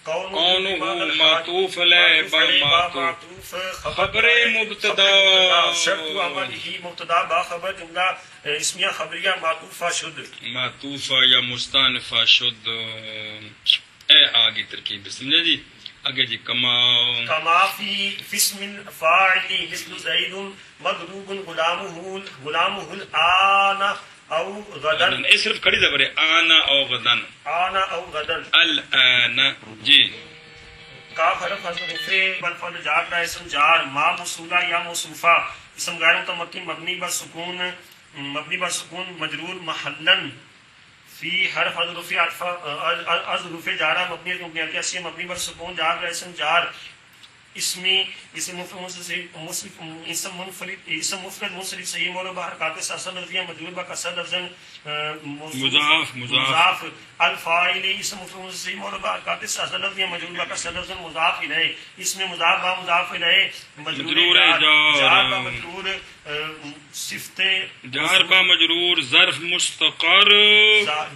کون معطوف علیہ با معطوف خبر مبتدا شرط عملی مبتدا با خبر جملہ اسمیہ خبریہ معطوفہ شد معطوفہ یا مستانفہ شد اے آگی ترکیب سمجھے جی آگے جی کما فی اسم فاعل مثل زید مضروب غلامہ الآن او غدن یہ صرف کھڑی زبر ہے آنا او غدن الآن جی کاف حرف حذف بالفعل جار کا اسم جار ما موصولہ یا موصوفہ اسم غیر متمکن مبنی بر سکون مجرور محلن فی حرف حذف جارہ مبنی بنیاد اصلی مبنی بر سکون جار کا اسم جار اسم مفرد منصرف صحیح مرفوع حرکات ثلاثہ لفظیہ مجرور بکسر لفظ مضاف الفاعل اسم مفعول سے مربع کا اصل لفظ مجرور کا لفظ مضاف الیہ اس میں مضاف با مضاف الیہ مجرور جار با مجرور صفت جار با مجرور ظرف مستقر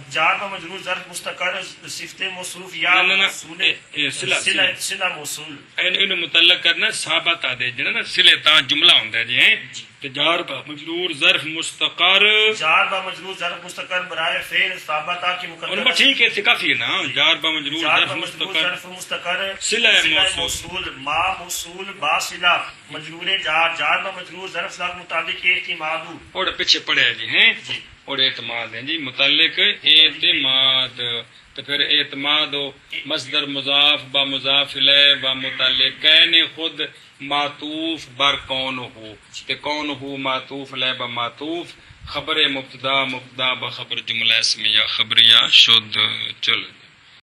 جار با مجرور ظرف مستقر صفت موصوف یا موصول صلہ موصول اینو متعلق کرنا ثابت آدے جڑا نا صلے تا جملہ ہوندا ہے جی ہیں تے جار با مجرور ظرف مستقر جار با مجرور ظرف مستقر برائے فعل ثابت کی مقدر اور ٹھیک ہے کافی ہے نا جار با مجرور ظرف مستقر صلہ موصول ما موصول با صلہ مجرور جار جار با مجرور ظرف لاغ مطابق اعتماد اور پیچھے پڑھے جی ہیں اور اعتماد ہیں جی متعلق اعتماد تو پھر اعتماد ہو مصدر مضاف با مضاف الیہ با متعلق کین خود معطوف بر کون ہو تے کون ہو معطوف الیہ با معطوف خبر مبتدا مبتدا با خبر جملہ اسمیہ خبریہ شد چل